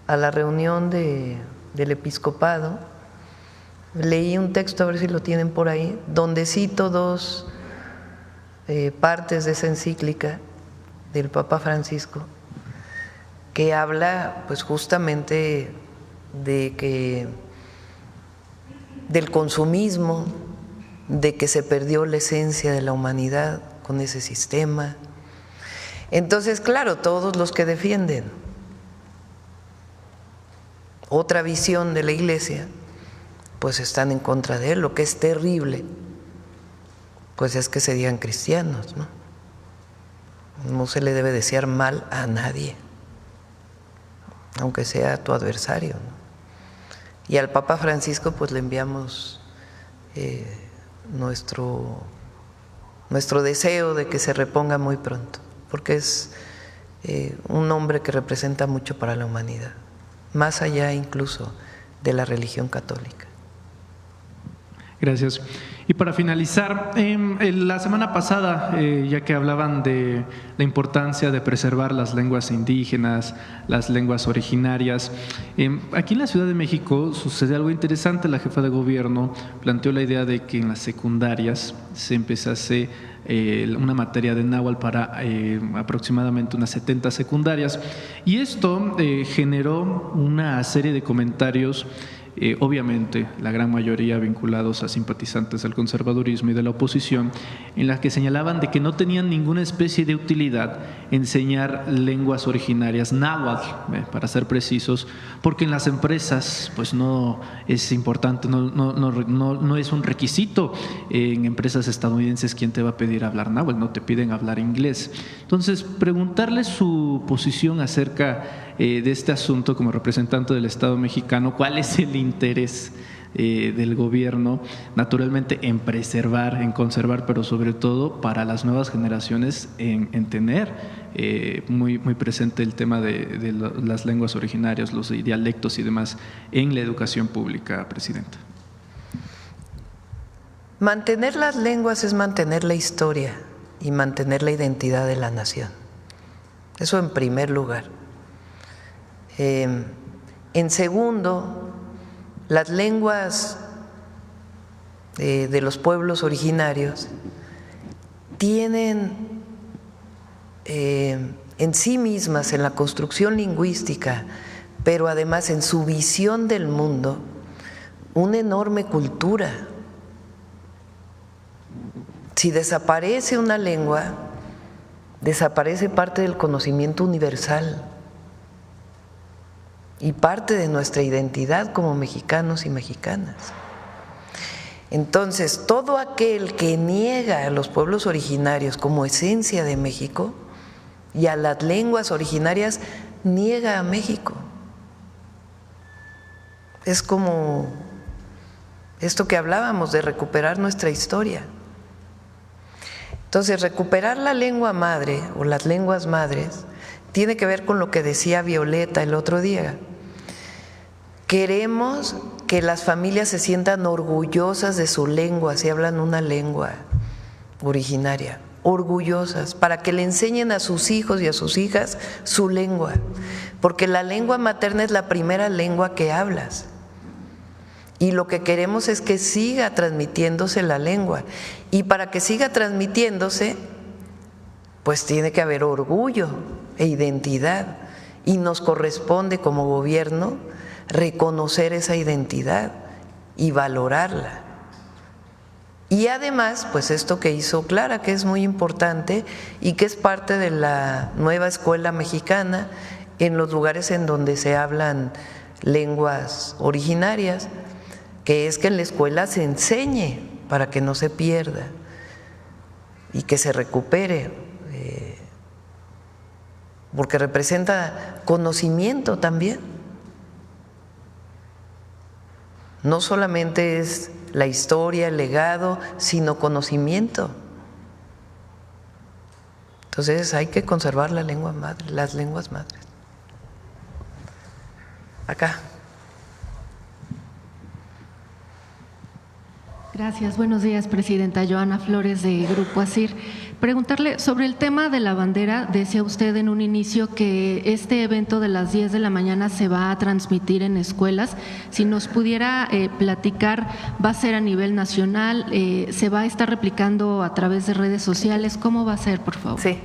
a la reunión del episcopado, leí un texto, a ver si lo tienen por ahí, donde cito 2 partes de esa encíclica del Papa Francisco, que habla pues justamente del consumismo, de que se perdió la esencia de la humanidad con ese sistema. Entonces, claro, todos los que defienden otra visión de la Iglesia, pues están en contra de él. Lo que es terrible, pues es que se digan cristianos, ¿no? No se le debe desear mal a nadie, aunque sea tu adversario, ¿no? Y al Papa Francisco pues le enviamos nuestro deseo de que se reponga muy pronto, porque es un hombre que representa mucho para la humanidad, más allá incluso de la religión católica. Gracias. Y para finalizar, la semana pasada, ya que hablaban de la importancia de preservar las lenguas indígenas, las lenguas originarias, aquí en la Ciudad de México sucede algo interesante. La jefa de gobierno planteó la idea de que en las secundarias se empezase una materia de náhuatl para aproximadamente unas 70 secundarias, y esto generó una serie de comentarios, obviamente la gran mayoría vinculados a simpatizantes del conservadurismo y de la oposición, en las que señalaban de que no tenían ninguna especie de utilidad enseñar lenguas originarias, náhuatl, para ser precisos, porque en las empresas pues no es importante, no es un requisito. En empresas estadounidenses, ¿quién te va a pedir hablar náhuatl? No te piden hablar inglés. Entonces, preguntarle su posición acerca de este asunto como representante del Estado mexicano. ¿Cuál es el interés del gobierno, naturalmente, en preservar, en conservar, pero sobre todo para las nuevas generaciones en tener muy presente el tema de las lenguas originarias, los dialectos y demás en la educación pública, Presidenta? Mantener las lenguas es mantener la historia y mantener la identidad de la nación. Eso en primer lugar. En segundo, las lenguas de los pueblos originarios tienen en sí mismas, en la construcción lingüística, pero además en su visión del mundo, una enorme cultura. Si desaparece una lengua, desaparece parte del conocimiento universal y parte de nuestra identidad como mexicanos y mexicanas. Entonces, todo aquel que niega a los pueblos originarios como esencia de México y a las lenguas originarias, niega a México. Es como esto que hablábamos de recuperar nuestra historia. Entonces, recuperar la lengua madre o las lenguas madres tiene que ver con lo que decía Violeta el otro día. Queremos que las familias se sientan orgullosas de su lengua, si hablan una lengua originaria, orgullosas, para que le enseñen a sus hijos y a sus hijas su lengua, porque la lengua materna es la primera lengua que hablas. Y lo que queremos es que siga transmitiéndose la lengua. Y para que siga transmitiéndose, pues tiene que haber orgullo e identidad. Y nos corresponde como gobierno reconocer esa identidad y valorarla. Y además, pues esto que hizo Clara, que es muy importante y que es parte de la nueva escuela mexicana en los lugares en donde se hablan lenguas originarias, que es que en la escuela se enseñe para que no se pierda y que se recupere, porque representa conocimiento también. No solamente es la historia, el legado, sino conocimiento. Entonces hay que conservar la lengua madre, las lenguas madres. Acá. Gracias. Buenos días, Presidenta. Joana Flores, de Grupo ASIR. Preguntarle sobre el tema de la bandera. Decía usted en un inicio que este evento de las 10 de la mañana se va a transmitir en escuelas. Si nos pudiera platicar, ¿va a ser a nivel nacional? ¿Se va a estar replicando a través de redes sociales? ¿Cómo va a ser, por favor? Sí.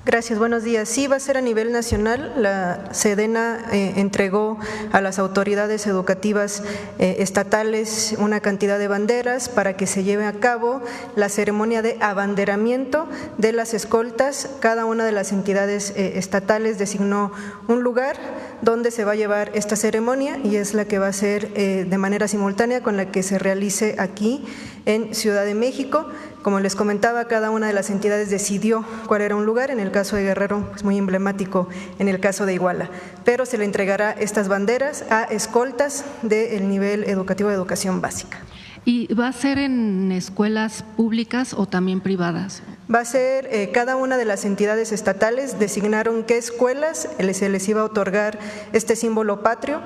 Gracias, buenos días. Sí, va a ser a nivel nacional. La Sedena entregó a las autoridades educativas estatales una cantidad de banderas para que se lleve a cabo la ceremonia de abanderamiento de las escoltas. Cada una de las entidades estatales designó un lugar donde se va a llevar esta ceremonia y es la que va a ser de manera simultánea con la que se realice aquí en Ciudad de México. Como les comentaba, cada una de las entidades decidió cuál era un lugar. En el caso de Guerrero, es muy emblemático, en el caso de Iguala. Pero se le entregará estas banderas a escoltas del nivel educativo de educación básica. ¿Y va a ser en escuelas públicas o también privadas? Va a ser, cada una de las entidades estatales designaron qué escuelas se les iba a otorgar este símbolo patrio.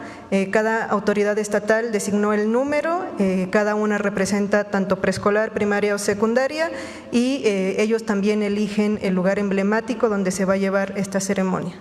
Cada autoridad estatal designó el número, cada una representa tanto preescolar, primaria o secundaria, y ellos también eligen el lugar emblemático donde se va a llevar esta ceremonia.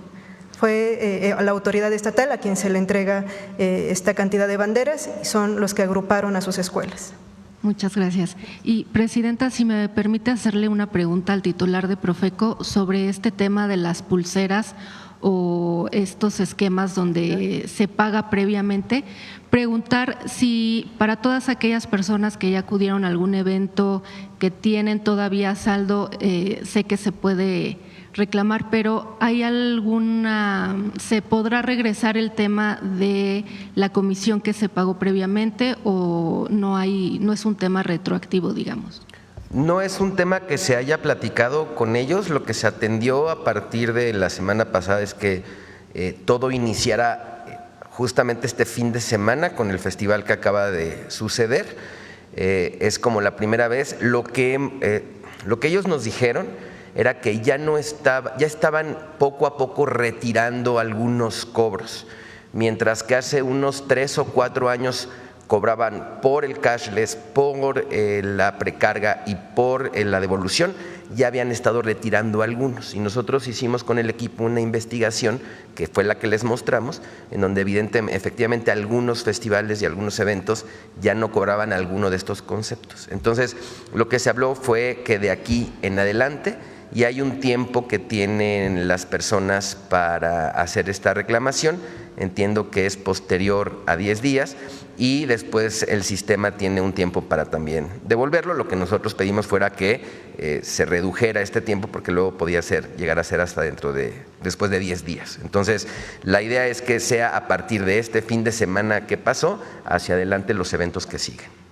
Fue la autoridad estatal a quien se le entrega esta cantidad de banderas y son los que agruparon a sus escuelas. Muchas gracias. Y, Presidenta, si me permite hacerle una pregunta al titular de Profeco sobre este tema de las pulseras o estos esquemas donde se paga previamente, preguntar si para todas aquellas personas que ya acudieron a algún evento que tienen todavía saldo, sé que se puede reclamar, pero ¿hay se podrá regresar el tema de la comisión que se pagó previamente o no es un tema retroactivo, digamos? No es un tema que se haya platicado con ellos. Lo que se atendió a partir de la semana pasada es que todo iniciara justamente este fin de semana con el festival que acaba de suceder. Es como la primera vez. Lo que ellos nos dijeron era que ya estaban poco a poco retirando algunos cobros, mientras que hace unos 3 o 4 años cobraban por el cashless, por la precarga y por la devolución, ya habían estado retirando algunos. Y nosotros hicimos con el equipo una investigación, que fue la que les mostramos, en donde efectivamente algunos festivales y algunos eventos ya no cobraban alguno de estos conceptos. Entonces, lo que se habló fue que de aquí en adelante, y hay un tiempo que tienen las personas para hacer esta reclamación, entiendo que es posterior a 10 días, y después el sistema tiene un tiempo para también devolverlo. Lo que nosotros pedimos fuera que se redujera este tiempo, porque luego podía llegar a ser hasta después de 10 días. Entonces, la idea es que sea a partir de este fin de semana que pasó, hacia adelante los eventos que siguen.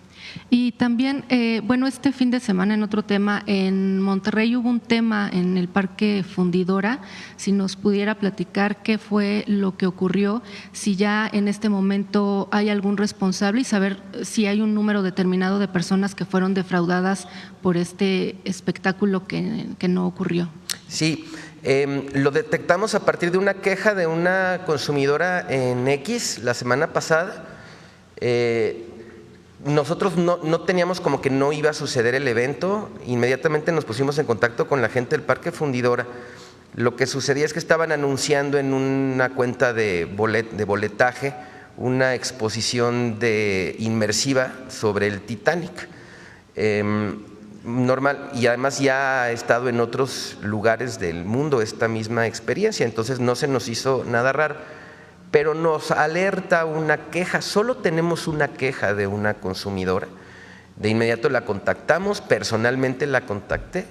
Y también, bueno, este fin de semana en otro tema, en Monterrey hubo un tema en el Parque Fundidora, si nos pudiera platicar qué fue lo que ocurrió, si ya en este momento hay algún responsable y saber si hay un número determinado de personas que fueron defraudadas por este espectáculo que no ocurrió. Sí, lo detectamos a partir de una queja de una consumidora en X la semana pasada. Nosotros no teníamos como que no iba a suceder el evento, inmediatamente nos pusimos en contacto con la gente del Parque Fundidora. Lo que sucedía es que estaban anunciando en una cuenta de boletaje una exposición inmersiva sobre el Titanic. Normal, y además ya ha estado en otros lugares del mundo esta misma experiencia, entonces no se nos hizo nada raro. Pero nos alerta una queja, solo tenemos una queja de una consumidora. De inmediato la contactamos, personalmente la contacté,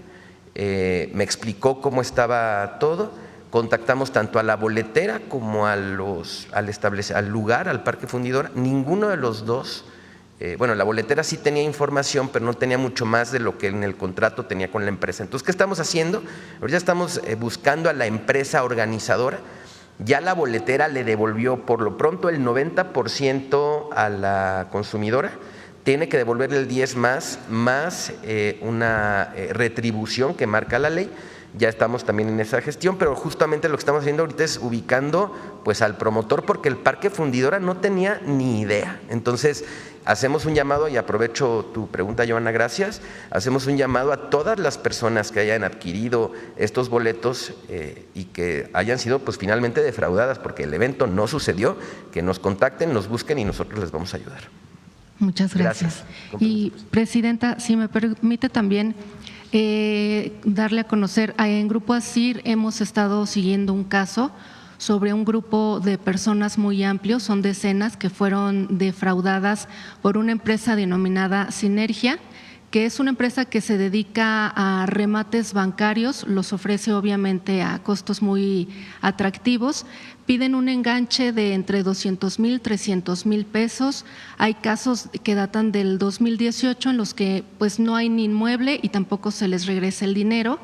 me explicó cómo estaba todo, contactamos tanto a la boletera como al lugar, al Parque Fundidora. Ninguno de los dos, bueno, la boletera sí tenía información, pero no tenía mucho más de lo que en el contrato tenía con la empresa. Entonces, ¿qué estamos haciendo? Ahorita estamos buscando a la empresa organizadora. Ya la boletera le devolvió por lo pronto el 90% a la consumidora, tiene que devolverle el 10 más una retribución que marca la ley. Ya estamos también en esa gestión, pero justamente lo que estamos haciendo ahorita es ubicando pues al promotor, porque el Parque Fundidora no tenía ni idea. Entonces hacemos un llamado, y aprovecho tu pregunta, Joana, gracias, hacemos un llamado a todas las personas que hayan adquirido estos boletos y que hayan sido pues finalmente defraudadas porque el evento no sucedió, que nos contacten, nos busquen y nosotros les vamos a ayudar. Muchas gracias. Y Presidenta, si me permite también darle a conocer, en Grupo ASIR hemos estado siguiendo un caso sobre un grupo de personas muy amplio, son decenas, que fueron defraudadas por una empresa denominada Sinergia, que es una empresa que se dedica a remates bancarios, los ofrece obviamente a costos muy atractivos, piden un enganche de entre 200,000, 300,000 pesos. Hay casos que datan del 2018 en los que pues no hay ni inmueble y tampoco se les regresa el dinero.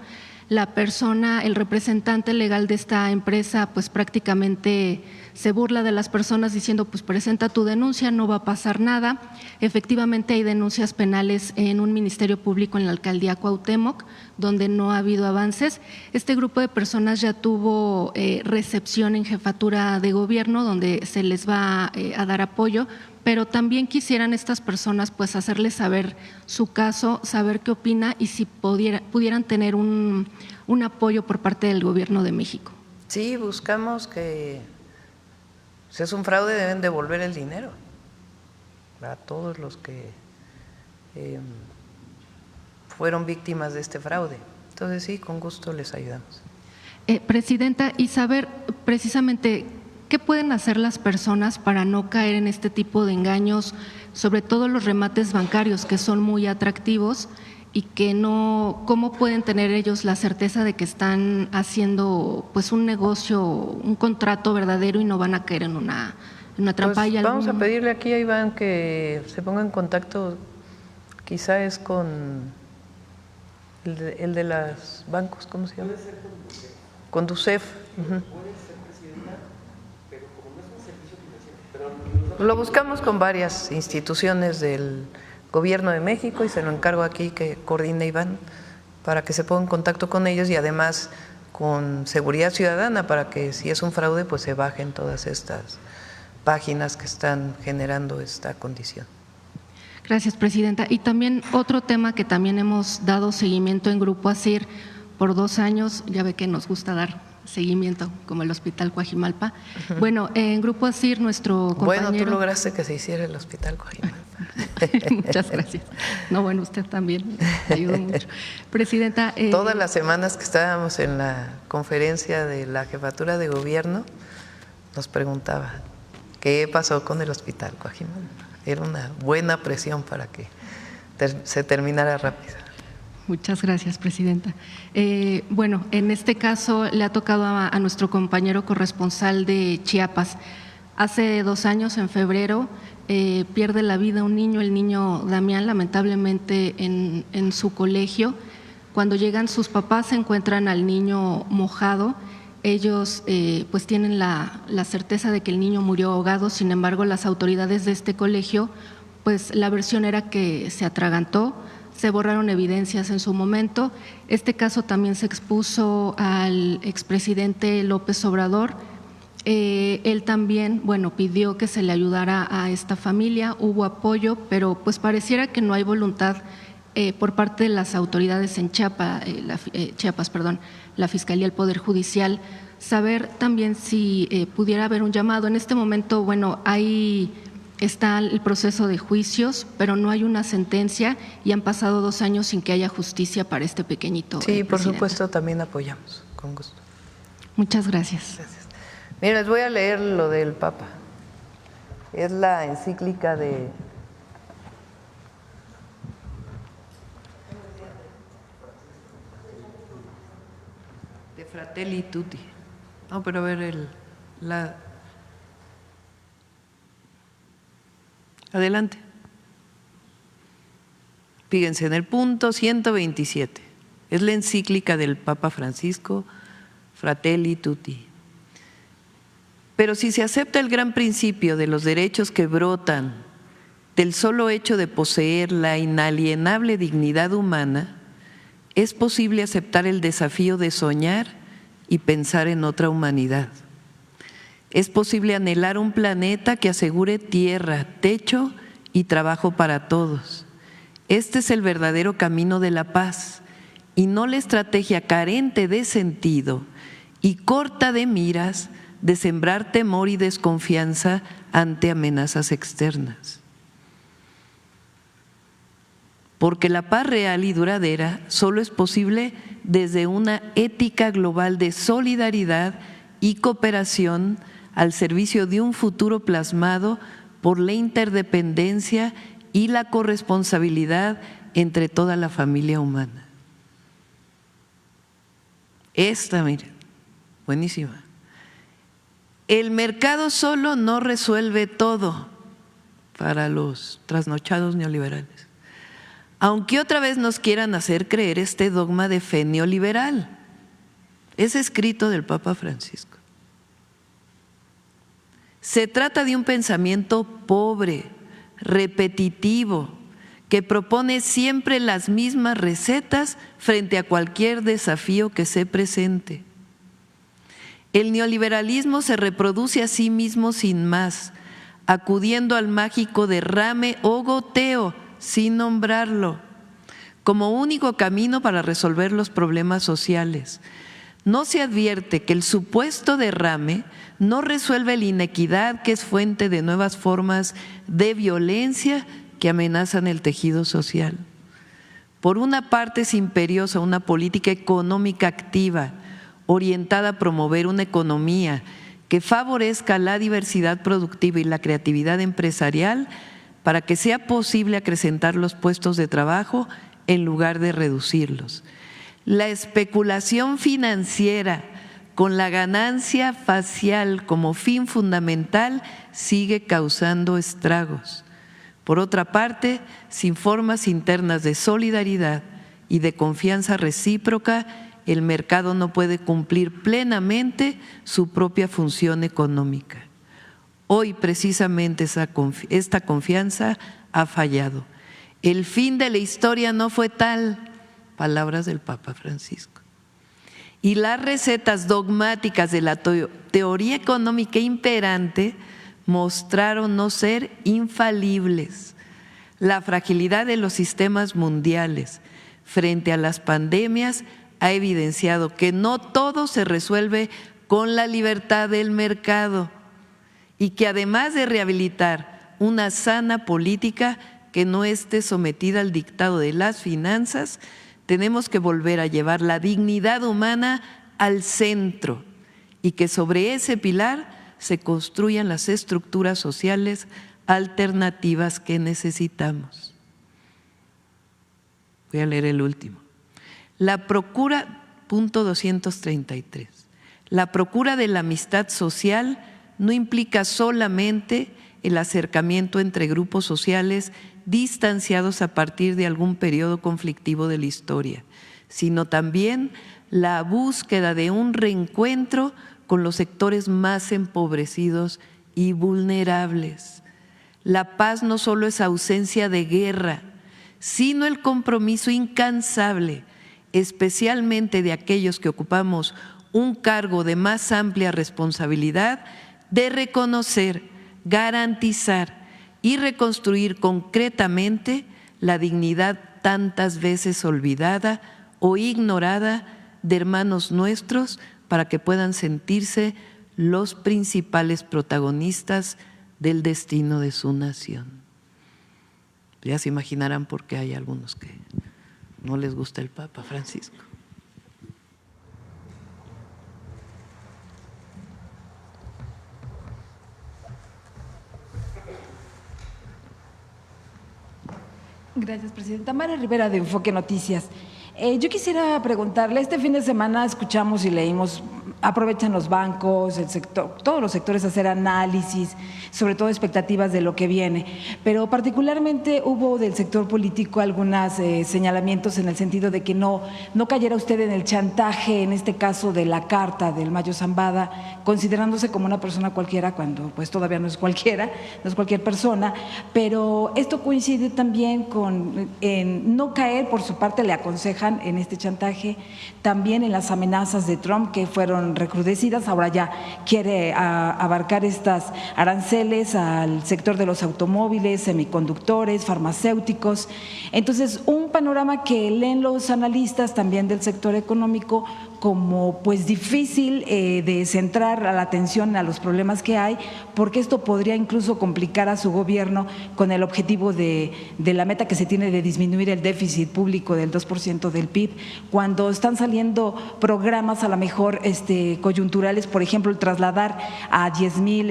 La persona, el representante legal de esta empresa, pues prácticamente se burla de las personas diciendo, pues presenta tu denuncia, no va a pasar nada. Efectivamente hay denuncias penales en un ministerio público en la alcaldía Cuauhtémoc, donde no ha habido avances. Este grupo de personas ya tuvo recepción en jefatura de gobierno, donde se les va a dar apoyo, pero también quisieran estas personas pues hacerles saber su caso, saber qué opina y si pudieran tener un apoyo por parte del Gobierno de México. Sí, buscamos que si es un fraude deben devolver el dinero a todos los que fueron víctimas de este fraude. Entonces sí, con gusto les ayudamos. Presidenta, y saber precisamente ¿qué pueden hacer las personas para no caer en este tipo de engaños, sobre todo los remates bancarios que son muy atractivos y que no, cómo pueden tener ellos la certeza de que están haciendo pues un negocio, un contrato verdadero y no van a caer en una trampa? Pues vamos a pedirle aquí a Iván que se ponga en contacto, quizá es con el de los bancos, ¿cómo se llama? Con Ducef. Lo buscamos con varias instituciones del Gobierno de México y se lo encargo aquí que coordine Iván para que se ponga en contacto con ellos y además con Seguridad Ciudadana para que si es un fraude pues se bajen todas estas páginas que están generando esta condición. Gracias, presidenta. Y también otro tema que también hemos dado seguimiento en Grupo ASIR por 2 años, ya ve que nos gusta dar seguimiento, como el Hospital Coajimalpa. Bueno, en Grupo ASIR nuestro compañero… Bueno, tú lograste que se hiciera el Hospital Coajimalpa. Muchas gracias. No, bueno, usted también ayudó mucho. Presidenta… Todas las semanas que estábamos en la conferencia de la Jefatura de Gobierno, nos preguntaba qué pasó con el Hospital Coajimalpa. Era una buena presión para que se terminara rápido. Muchas gracias, presidenta. Bueno, en este caso le ha tocado a nuestro compañero corresponsal de Chiapas. Hace 2 años, en febrero, pierde la vida un niño, el niño Damián, lamentablemente en su colegio. Cuando llegan sus papás se encuentran al niño mojado. Ellos pues tienen la certeza de que el niño murió ahogado. Sin embargo, las autoridades de este colegio, pues la versión era que se atragantó. Se borraron evidencias en su momento. Este caso también se expuso al expresidente López Obrador. Él también, bueno, pidió que se le ayudara a esta familia. Hubo apoyo, pero pues pareciera que no hay voluntad por parte de las autoridades en Chiapas, la Fiscalía, el Poder Judicial, saber también si pudiera haber un llamado. En este momento, bueno, está el proceso de juicios, pero no hay una sentencia y han pasado 2 años sin que haya justicia para este pequeñito. Sí, por supuesto, también apoyamos, con gusto. Muchas gracias. Gracias. Mira, les voy a leer lo del Papa. Es la encíclica de Fratelli Tutti. No, pero a ver, adelante. Fíjense, en el punto 127, es la encíclica del Papa Francisco, Fratelli Tutti. Pero si se acepta el gran principio de los derechos que brotan del solo hecho de poseer la inalienable dignidad humana, es posible aceptar el desafío de soñar y pensar en otra humanidad. Es posible anhelar un planeta que asegure tierra, techo y trabajo para todos. Este es el verdadero camino de la paz y no la estrategia carente de sentido y corta de miras de sembrar temor y desconfianza ante amenazas externas. Porque la paz real y duradera solo es posible desde una ética global de solidaridad y cooperación al servicio de un futuro plasmado por la interdependencia y la corresponsabilidad entre toda la familia humana. Esta, mira, buenísima. El mercado solo no resuelve todo para los trasnochados neoliberales. Aunque otra vez nos quieran hacer creer este dogma de fe neoliberal. Es escrito del Papa Francisco. Se trata de un pensamiento pobre, repetitivo, que propone siempre las mismas recetas frente a cualquier desafío que se presente. El neoliberalismo se reproduce a sí mismo sin más, acudiendo al mágico derrame o goteo, sin nombrarlo, como único camino para resolver los problemas sociales. No se advierte que el supuesto derrame no resuelve la inequidad que es fuente de nuevas formas de violencia que amenazan el tejido social. Por una parte es imperiosa una política económica activa, orientada a promover una economía que favorezca la diversidad productiva y la creatividad empresarial para que sea posible acrecentar los puestos de trabajo en lugar de reducirlos. La especulación financiera con la ganancia facial como fin fundamental sigue causando estragos. Por otra parte, sin formas internas de solidaridad y de confianza recíproca, el mercado no puede cumplir plenamente su propia función económica. Hoy precisamente esta confianza ha fallado. El fin de la historia no fue tal, palabras del Papa Francisco. Y las recetas dogmáticas de la teoría económica imperante mostraron no ser infalibles. La fragilidad de los sistemas mundiales frente a las pandemias ha evidenciado que no todo se resuelve con la libertad del mercado y que además de rehabilitar una sana política que no esté sometida al dictado de las finanzas, tenemos que volver a llevar la dignidad humana al centro y que sobre ese pilar se construyan las estructuras sociales alternativas que necesitamos. Voy a leer el último. La procura, punto 233, la procura de la amistad social no implica solamente el acercamiento entre grupos sociales distanciados a partir de algún periodo conflictivo de la historia, sino también la búsqueda de un reencuentro con los sectores más empobrecidos y vulnerables. La paz no solo es ausencia de guerra, sino el compromiso incansable, especialmente de aquellos que ocupamos un cargo de más amplia responsabilidad, de reconocer, garantizar y reconstruir concretamente la dignidad tantas veces olvidada o ignorada de hermanos nuestros para que puedan sentirse los principales protagonistas del destino de su nación. Ya se imaginarán por qué hay algunos que no les gusta el Papa Francisco. Gracias, Presidenta. Mara Rivera, de Enfoque Noticias. Yo quisiera preguntarle, este fin de semana escuchamos y leímos, aprovechan los bancos, el sector, todos los sectores a hacer análisis, sobre todo expectativas de lo que viene, pero particularmente hubo del sector político algunos señalamientos en el sentido de que no cayera usted en el chantaje, en este caso de la carta del Mayo Zambada, considerándose como una persona cualquiera, cuando pues todavía no es cualquiera, no es cualquier persona, pero esto coincide también con no caer, por su parte le aconsejan en este chantaje, también en las amenazas de Trump que fueron recrudecidas, ahora ya quiere abarcar estas aranceles al sector de los automóviles, semiconductores, farmacéuticos. Entonces, un panorama que leen los analistas también del sector económico como pues difícil de centrar la atención a los problemas que hay, porque esto podría incluso complicar a su gobierno con el objetivo de la meta que se tiene de disminuir el déficit público del 2% del PIB, cuando están saliendo programas a lo mejor coyunturales, por ejemplo, el trasladar a 10,000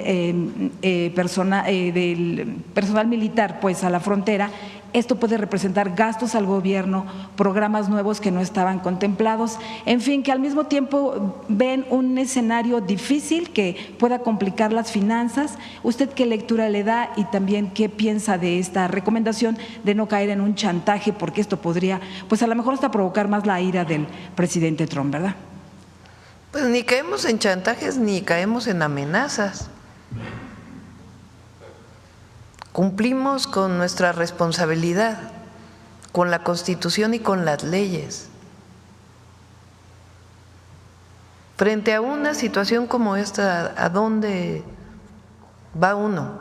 del personal militar pues a la frontera. Esto puede representar gastos al gobierno, programas nuevos que no estaban contemplados, en fin, que al mismo tiempo ven un escenario difícil que pueda complicar las finanzas. ¿Usted qué lectura le da y también qué piensa de esta recomendación de no caer en un chantaje? Porque esto podría, pues a lo mejor hasta provocar más la ira del presidente Trump, ¿verdad? Pues ni caemos en chantajes ni caemos en amenazas. Cumplimos con nuestra responsabilidad, con la Constitución y con las leyes. Frente a una situación como esta, ¿a dónde va uno?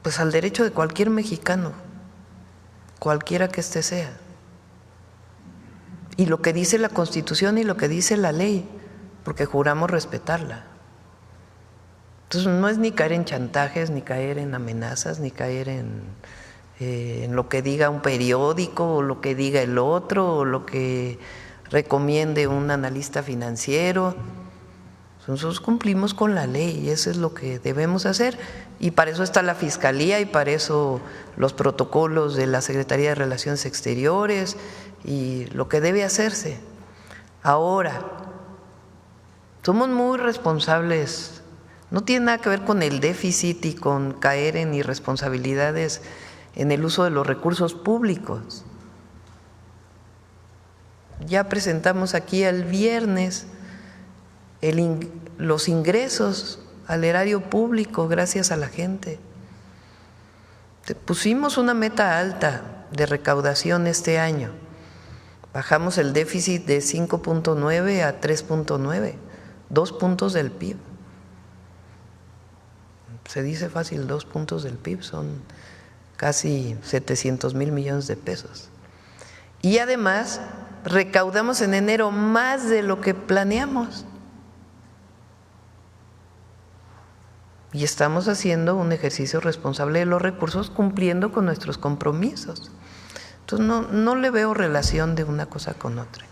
Pues al derecho de cualquier mexicano, cualquiera que éste sea. Y lo que dice la Constitución y lo que dice la ley, porque juramos respetarla. Entonces no es ni caer en chantajes, ni caer en amenazas, ni caer en lo que diga un periódico, o lo que diga el otro, o lo que recomiende un analista financiero. Nosotros cumplimos con la ley y eso es lo que debemos hacer. Y para eso está la Fiscalía y para eso los protocolos de la Secretaría de Relaciones Exteriores y lo que debe hacerse. Ahora, somos muy responsables. No tiene nada que ver con el déficit y con caer en irresponsabilidades en el uso de los recursos públicos. Ya presentamos aquí el viernes los ingresos al erario público gracias a la gente. Pusimos una meta alta de recaudación este año. Bajamos el déficit de 5.9 a 3.9, 2 puntos del PIB. se dice fácil, 2 puntos del PIB son casi 700,000 millones de pesos. Y además recaudamos en enero más de lo que planeamos. Y estamos haciendo un ejercicio responsable de los recursos, cumpliendo con nuestros compromisos. Entonces no le veo relación de una cosa con otra.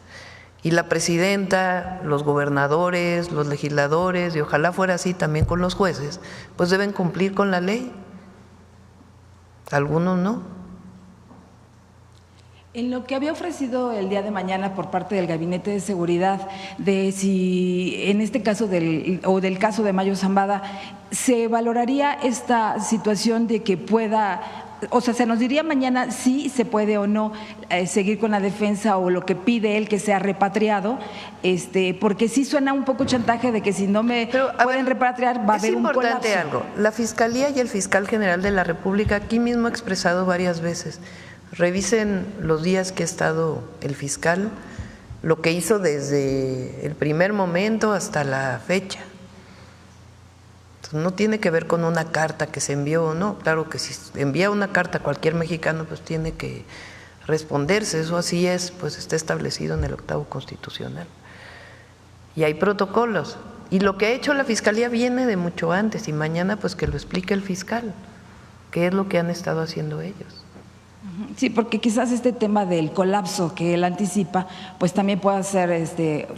Y la presidenta, los gobernadores, los legisladores, y ojalá fuera así también con los jueces, pues deben cumplir con la ley. Algunos no. En lo que había ofrecido el día de mañana por parte del Gabinete de Seguridad, de si en este caso del caso de Mayo Zambada, se valoraría esta situación de que pueda, o sea, se nos diría mañana si se puede o no seguir con la defensa o lo que pide él que sea repatriado, porque sí suena un poco chantaje de que si no me pueden repatriar va a haber un colapso. Es importante algo, la Fiscalía y el Fiscal General de la República aquí mismo ha expresado varias veces. Revisen los días que ha estado el fiscal, lo que hizo desde el primer momento hasta la fecha. Entonces, no tiene que ver con una carta que se envió o no. Claro que si envía una carta a cualquier mexicano, pues tiene que responderse. Eso así es, pues está establecido en el 8º constitucional. Y hay protocolos. Y lo que ha hecho la Fiscalía viene de mucho antes, y mañana pues que lo explique el fiscal, qué es lo que han estado haciendo ellos. Sí, porque quizás este tema del colapso que él anticipa, pues también pueda ser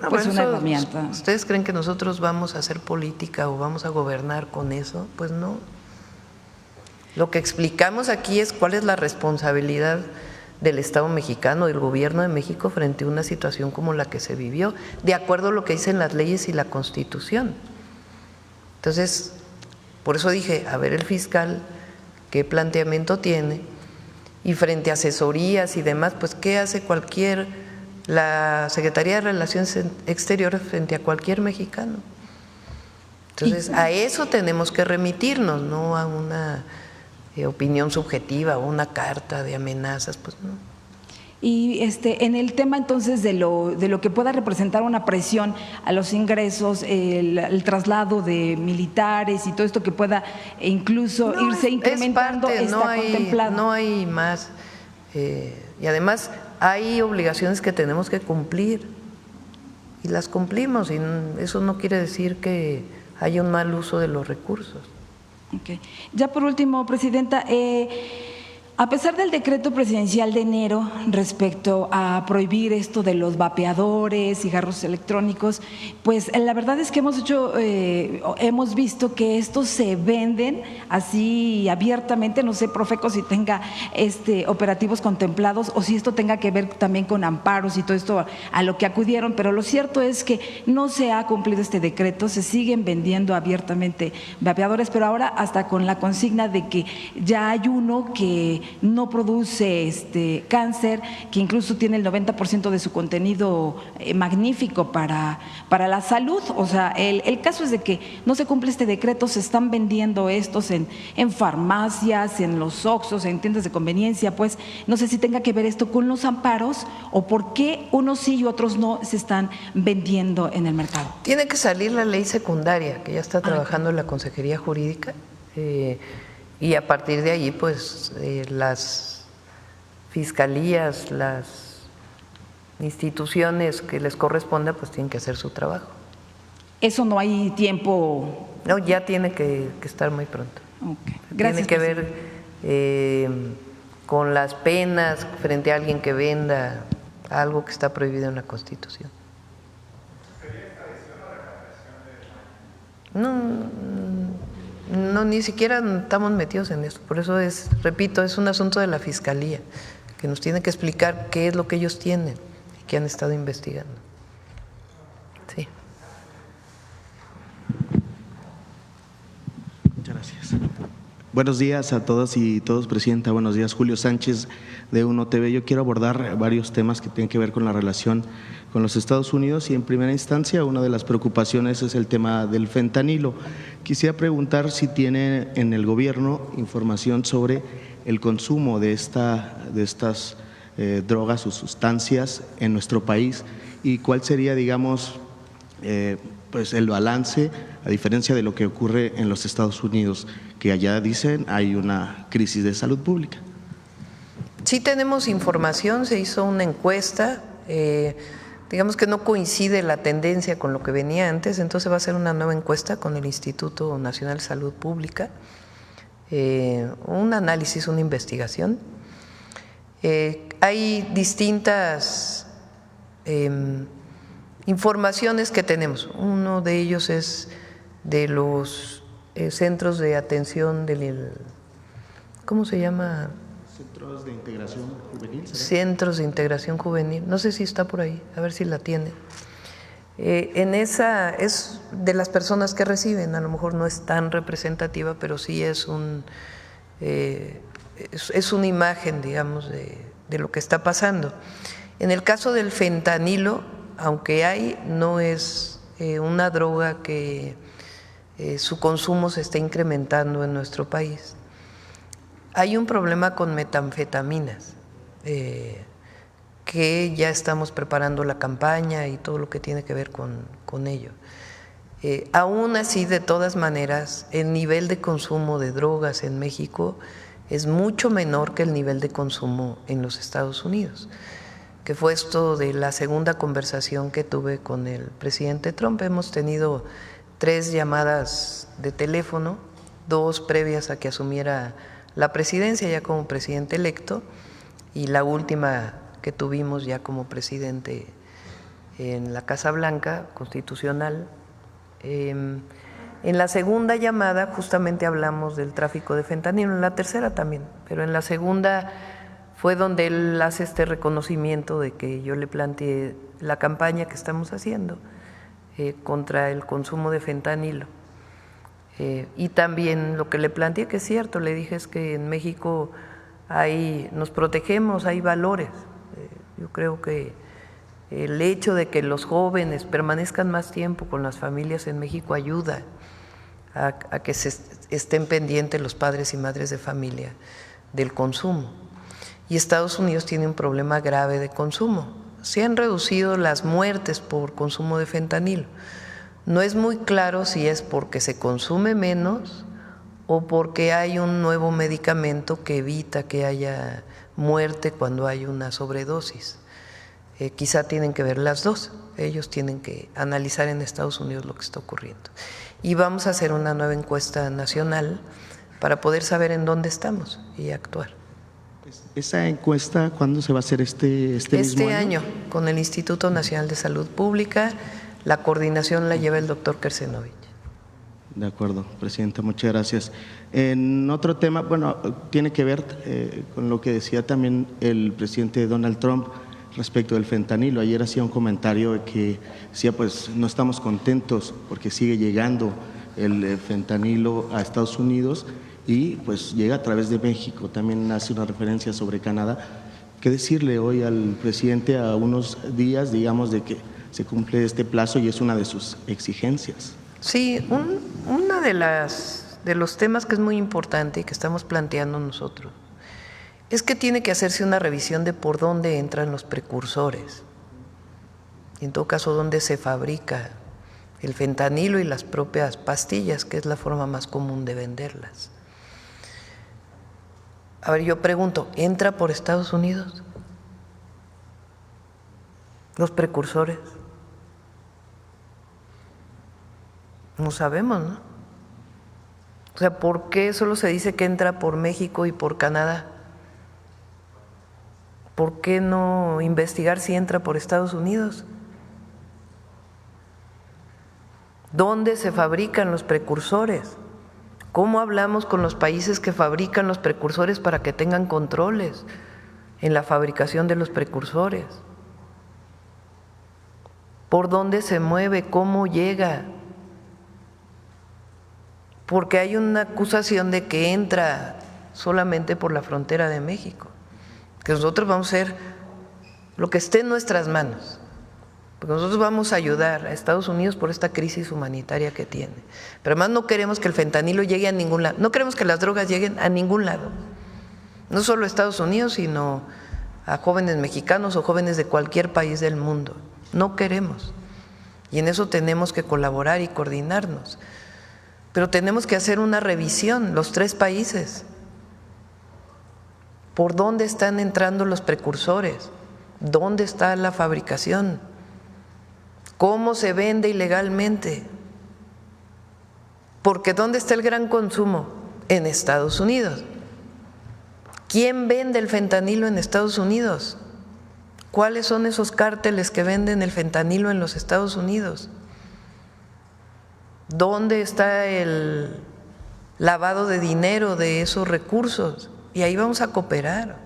pues una herramienta. ¿Ustedes creen que nosotros vamos a hacer política o vamos a gobernar con eso? Pues no. Lo que explicamos aquí es cuál es la responsabilidad del Estado mexicano, del gobierno de México frente a una situación como la que se vivió, de acuerdo a lo que dicen las leyes y la Constitución. Entonces, por eso dije, a ver el fiscal qué planteamiento tiene. Y frente a asesorías y demás, pues ¿qué hace la Secretaría de Relaciones Exteriores frente a cualquier mexicano? Entonces, a eso tenemos que remitirnos, no a una opinión subjetiva o una carta de amenazas, pues no. Y en el tema entonces de lo que pueda representar una presión a los ingresos, el traslado de militares y todo esto que pueda incluso irse incrementando, está contemplado. No hay más. Y además hay obligaciones que tenemos que cumplir y las cumplimos, y eso no quiere decir que haya un mal uso de los recursos. Okay. Ya por último, Presidenta, a pesar del decreto presidencial de enero respecto a prohibir esto de los vapeadores, cigarros electrónicos, pues la verdad es que hemos visto que estos se venden así abiertamente. No sé, Profeco, si tenga operativos contemplados o si esto tenga que ver también con amparos y todo esto a lo que acudieron, pero lo cierto es que no se ha cumplido este decreto, se siguen vendiendo abiertamente vapeadores, pero ahora hasta con la consigna de que ya hay uno que no produce cáncer, que incluso tiene el 90% de su contenido magnífico para la salud. O sea, el caso es de que no se cumple este decreto, se están vendiendo estos en farmacias, en los Oxxos, en tiendas de conveniencia. Pues no sé si tenga que ver esto con los amparos o por qué unos sí y otros no se están vendiendo en el mercado. Tiene que salir la ley secundaria, que ya está trabajando la Consejería Jurídica, y a partir de ahí, pues, las fiscalías, las instituciones que les corresponda, pues tienen que hacer su trabajo. ¿Eso no hay tiempo? No, ya tiene que estar muy pronto. Okay. Gracias. Tiene que ver con las penas frente a alguien que venda algo que está prohibido en la Constitución. No, ni siquiera estamos metidos en esto. Por eso repito, es un asunto de la Fiscalía, que nos tiene que explicar qué es lo que ellos tienen y que han estado investigando. Sí. Muchas gracias. Buenos días a todas y todos, Presidenta. Buenos días, Julio Sánchez de Uno TV. Yo quiero abordar varios temas que tienen que ver con la relación con los Estados Unidos y en primera instancia una de las preocupaciones es el tema del fentanilo. Quisiera preguntar si tiene en el gobierno información sobre el consumo de estas drogas o sustancias en nuestro país y cuál sería, digamos, pues el balance, a diferencia de lo que ocurre en los Estados Unidos, que allá dicen hay una crisis de salud pública. Sí tenemos información, se hizo una encuesta, digamos que no coincide la tendencia con lo que venía antes, entonces va a ser una nueva encuesta con el Instituto Nacional de Salud Pública, un análisis, una investigación. Hay distintas informaciones que tenemos. Uno de ellos es de los centros de atención del, ¿cómo se llama? Centros de integración juvenil. ¿será? Centros de integración juvenil. No sé si está por ahí, a ver si la tiene. En esa es de las personas que reciben, a lo mejor no es tan representativa, pero sí es una imagen, digamos, de lo que está pasando. En el caso del fentanilo, aunque hay, no es una droga que su consumo se está incrementando en nuestro país. Hay un problema con metanfetaminas, que ya estamos preparando la campaña y todo lo que tiene que ver con ello. Aún así, de todas maneras, el nivel de consumo de drogas en México es mucho menor que el nivel de consumo en los Estados Unidos, que fue esto de la segunda conversación que tuve con el presidente Trump. Hemos tenido 3 llamadas de teléfono, 2 previas a que asumiera la presidencia ya como presidente electo y la última que tuvimos ya como presidente en la Casa Blanca Constitucional. En la segunda llamada justamente hablamos del tráfico de fentanilo, en la tercera también, pero en la segunda fue donde él hace este reconocimiento de que yo le planteé la campaña que estamos haciendo contra el consumo de fentanilo. Y también lo que le planteé, que es cierto, le dije es que en México nos protegemos, hay valores. Yo creo que el hecho de que los jóvenes permanezcan más tiempo con las familias en México ayuda a que estén pendientes los padres y madres de familia del consumo. Y Estados Unidos tiene un problema grave de consumo. Se han reducido las muertes por consumo de fentanilo. No es muy claro si es porque se consume menos o porque hay un nuevo medicamento que evita que haya muerte cuando hay una sobredosis. Quizá tienen que ver las dos. Ellos tienen que analizar en Estados Unidos lo que está ocurriendo. Y vamos a hacer una nueva encuesta nacional para poder saber en dónde estamos y actuar. ¿Esa encuesta cuándo se va a hacer este mismo año? Con el Instituto Nacional de Salud Pública. La coordinación la lleva el doctor Kersenovich. De acuerdo, presidenta, muchas gracias. En otro tema, bueno, tiene que ver con lo que decía también el presidente Donald Trump respecto del fentanilo. Ayer hacía un comentario de que decía, pues no estamos contentos porque sigue llegando el fentanilo a Estados Unidos y pues llega a través de México. También hace una referencia sobre Canadá. ¿Qué decirle hoy al presidente a unos días, digamos, de que se cumple este plazo y es una de sus exigencias? Sí, una de los temas que es muy importante y que estamos planteando nosotros es que tiene que hacerse una revisión de por dónde entran los precursores y en todo caso dónde se fabrica el fentanilo y las propias pastillas, que es la forma más común de venderlas. A ver, yo pregunto, ¿entra por Estados Unidos los precursores? No sabemos, ¿no? O sea, ¿por qué solo se dice que entra por México y por Canadá? ¿Por qué no investigar si entra por Estados Unidos? ¿Dónde se fabrican los precursores? ¿Cómo hablamos con los países que fabrican los precursores para que tengan controles en la fabricación de los precursores? ¿Por dónde se mueve? ¿Cómo llega? Porque hay una acusación de que entra solamente por la frontera de México, que nosotros vamos a hacer lo que esté en nuestras manos, porque nosotros vamos a ayudar a Estados Unidos por esta crisis humanitaria que tiene. Pero además no queremos que el fentanilo llegue a ningún lado, no queremos que las drogas lleguen a ningún lado, no solo a Estados Unidos, sino a jóvenes mexicanos o jóvenes de cualquier país del mundo. No queremos. y en eso tenemos que colaborar y coordinarnos. Pero tenemos que hacer una revisión, los 3 países. ¿Por dónde están entrando los precursores? ¿Dónde está la fabricación? ¿Cómo se vende ilegalmente? Porque ¿dónde está el gran consumo? En Estados Unidos. ¿Quién vende el fentanilo en Estados Unidos? ¿Cuáles son esos cárteles que venden el fentanilo en los Estados Unidos? ¿Dónde está el lavado de dinero de esos recursos? Y ahí vamos a cooperar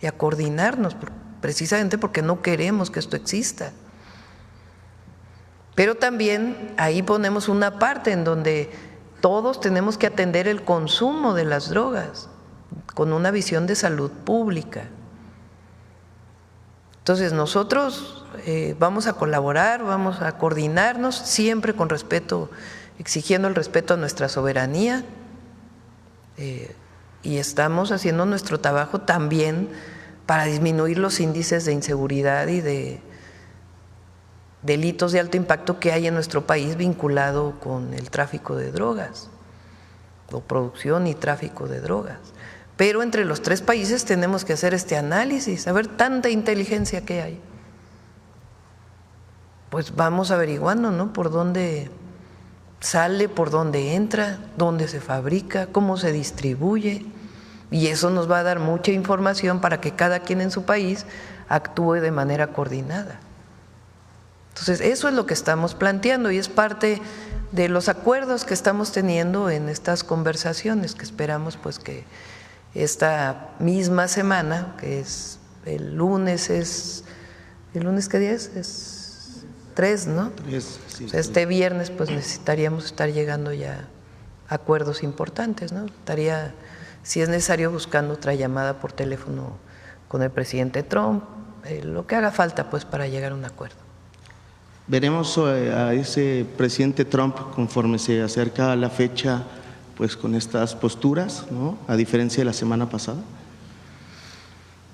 y a coordinarnos, precisamente porque no queremos que esto exista. Pero también ahí ponemos una parte en donde todos tenemos que atender el consumo de las drogas con una visión de salud pública. Entonces nosotros vamos a colaborar, vamos a coordinarnos, siempre con respeto, exigiendo el respeto a nuestra soberanía, y estamos haciendo nuestro trabajo también para disminuir los índices de inseguridad y de delitos de alto impacto que hay en nuestro país vinculado con el tráfico de drogas o producción y tráfico de drogas. Pero entre los 3 países tenemos que hacer este análisis, a ver tanta inteligencia que hay. Pues vamos averiguando, ¿no? Por dónde sale, por dónde entra, dónde se fabrica, cómo se distribuye, y eso nos va a dar mucha información para que cada quien en su país actúe de manera coordinada. Entonces, eso es lo que estamos planteando y es parte de los acuerdos que estamos teniendo en estas conversaciones, que esperamos pues que esta misma semana, que es el lunes, ¿qué día es? Es 3, ¿no? 3, sí. O sea, este viernes pues necesitaríamos estar llegando ya a acuerdos importantes, ¿no? Estaría, si es necesario, buscando otra llamada por teléfono con el presidente Trump, lo que haga falta pues para llegar a un acuerdo. Veremos a ese presidente Trump conforme se acerca a la fecha, pues con estas posturas, ¿no? A diferencia de la semana pasada.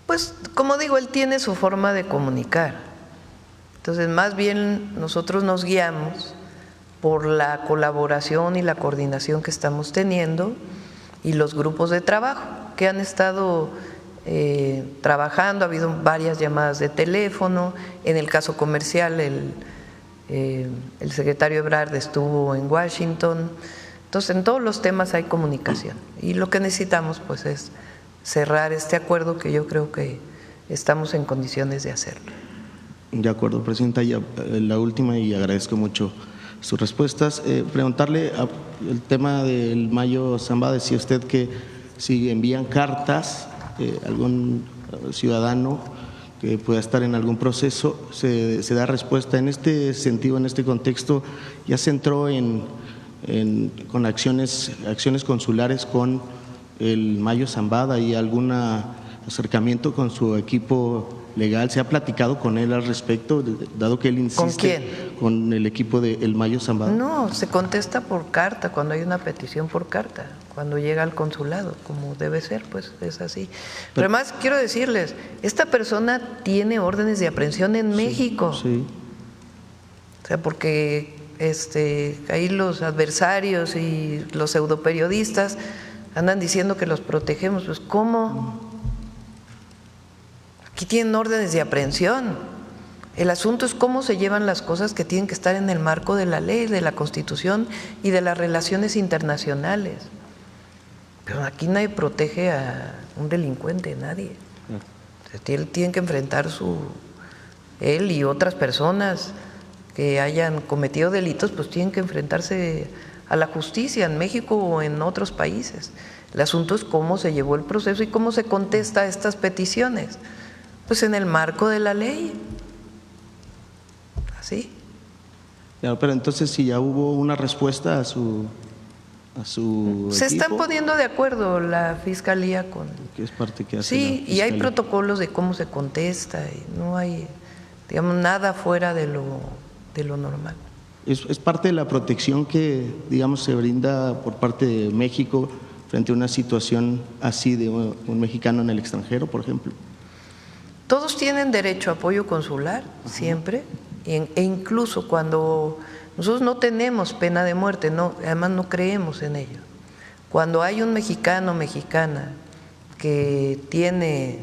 Pues como digo, él tiene su forma de comunicar. Entonces, más bien nosotros nos guiamos por la colaboración y la coordinación que estamos teniendo y los grupos de trabajo que han estado trabajando. Ha habido varias llamadas de teléfono. En el caso comercial, el secretario Ebrard estuvo en Washington. Entonces, en todos los temas hay comunicación y lo que necesitamos pues es cerrar este acuerdo, que yo creo que estamos en condiciones de hacerlo. De acuerdo, Presidenta. Ya la última, y agradezco mucho sus respuestas. Preguntarle el tema del Mayo Zambada. Decía usted que si envían cartas, algún ciudadano que pueda estar en algún proceso, se da respuesta. En este sentido, en este contexto, ya se entró con acciones consulares con el Mayo Zambada y algún acercamiento con su equipo legal. ¿Se ha platicado con él al respecto, dado que él insiste? ¿Con quién? Con el equipo del Mayo Zambada. No, se contesta por carta, cuando hay una petición por carta, cuando llega al consulado, como debe ser, pues es así. Pero además quiero decirles, esta persona tiene órdenes de aprehensión en México. Sí. O sea, porque ahí los adversarios y los pseudoperiodistas andan diciendo que los protegemos. Pues ¿cómo? Aquí tienen órdenes de aprehensión. El asunto es cómo se llevan las cosas, que tienen que estar en el marco de la ley, de la Constitución y de las relaciones internacionales. Pero aquí nadie protege a un delincuente, nadie. O sea, tienen que enfrentar él y otras personas que hayan cometido delitos, pues tienen que enfrentarse a la justicia en México o en otros países. El asunto es cómo se llevó el proceso y cómo se contesta a estas peticiones. Pues en el marco de la ley. Así. Pero entonces, si ya hubo una respuesta a su se equipo, están poniendo de acuerdo la Fiscalía con… que es parte que hace Sí, la y hay Fiscalía. protocolos de cómo se contesta y no hay, digamos, nada fuera de lo normal. Es parte de la protección que, digamos, se brinda por parte de México frente a una situación así de un mexicano en el extranjero, por ejemplo. Todos tienen derecho a apoyo consular, siempre, E incluso cuando nosotros no tenemos pena de muerte, no, además no creemos en ello. Cuando hay un mexicano o mexicana que tiene,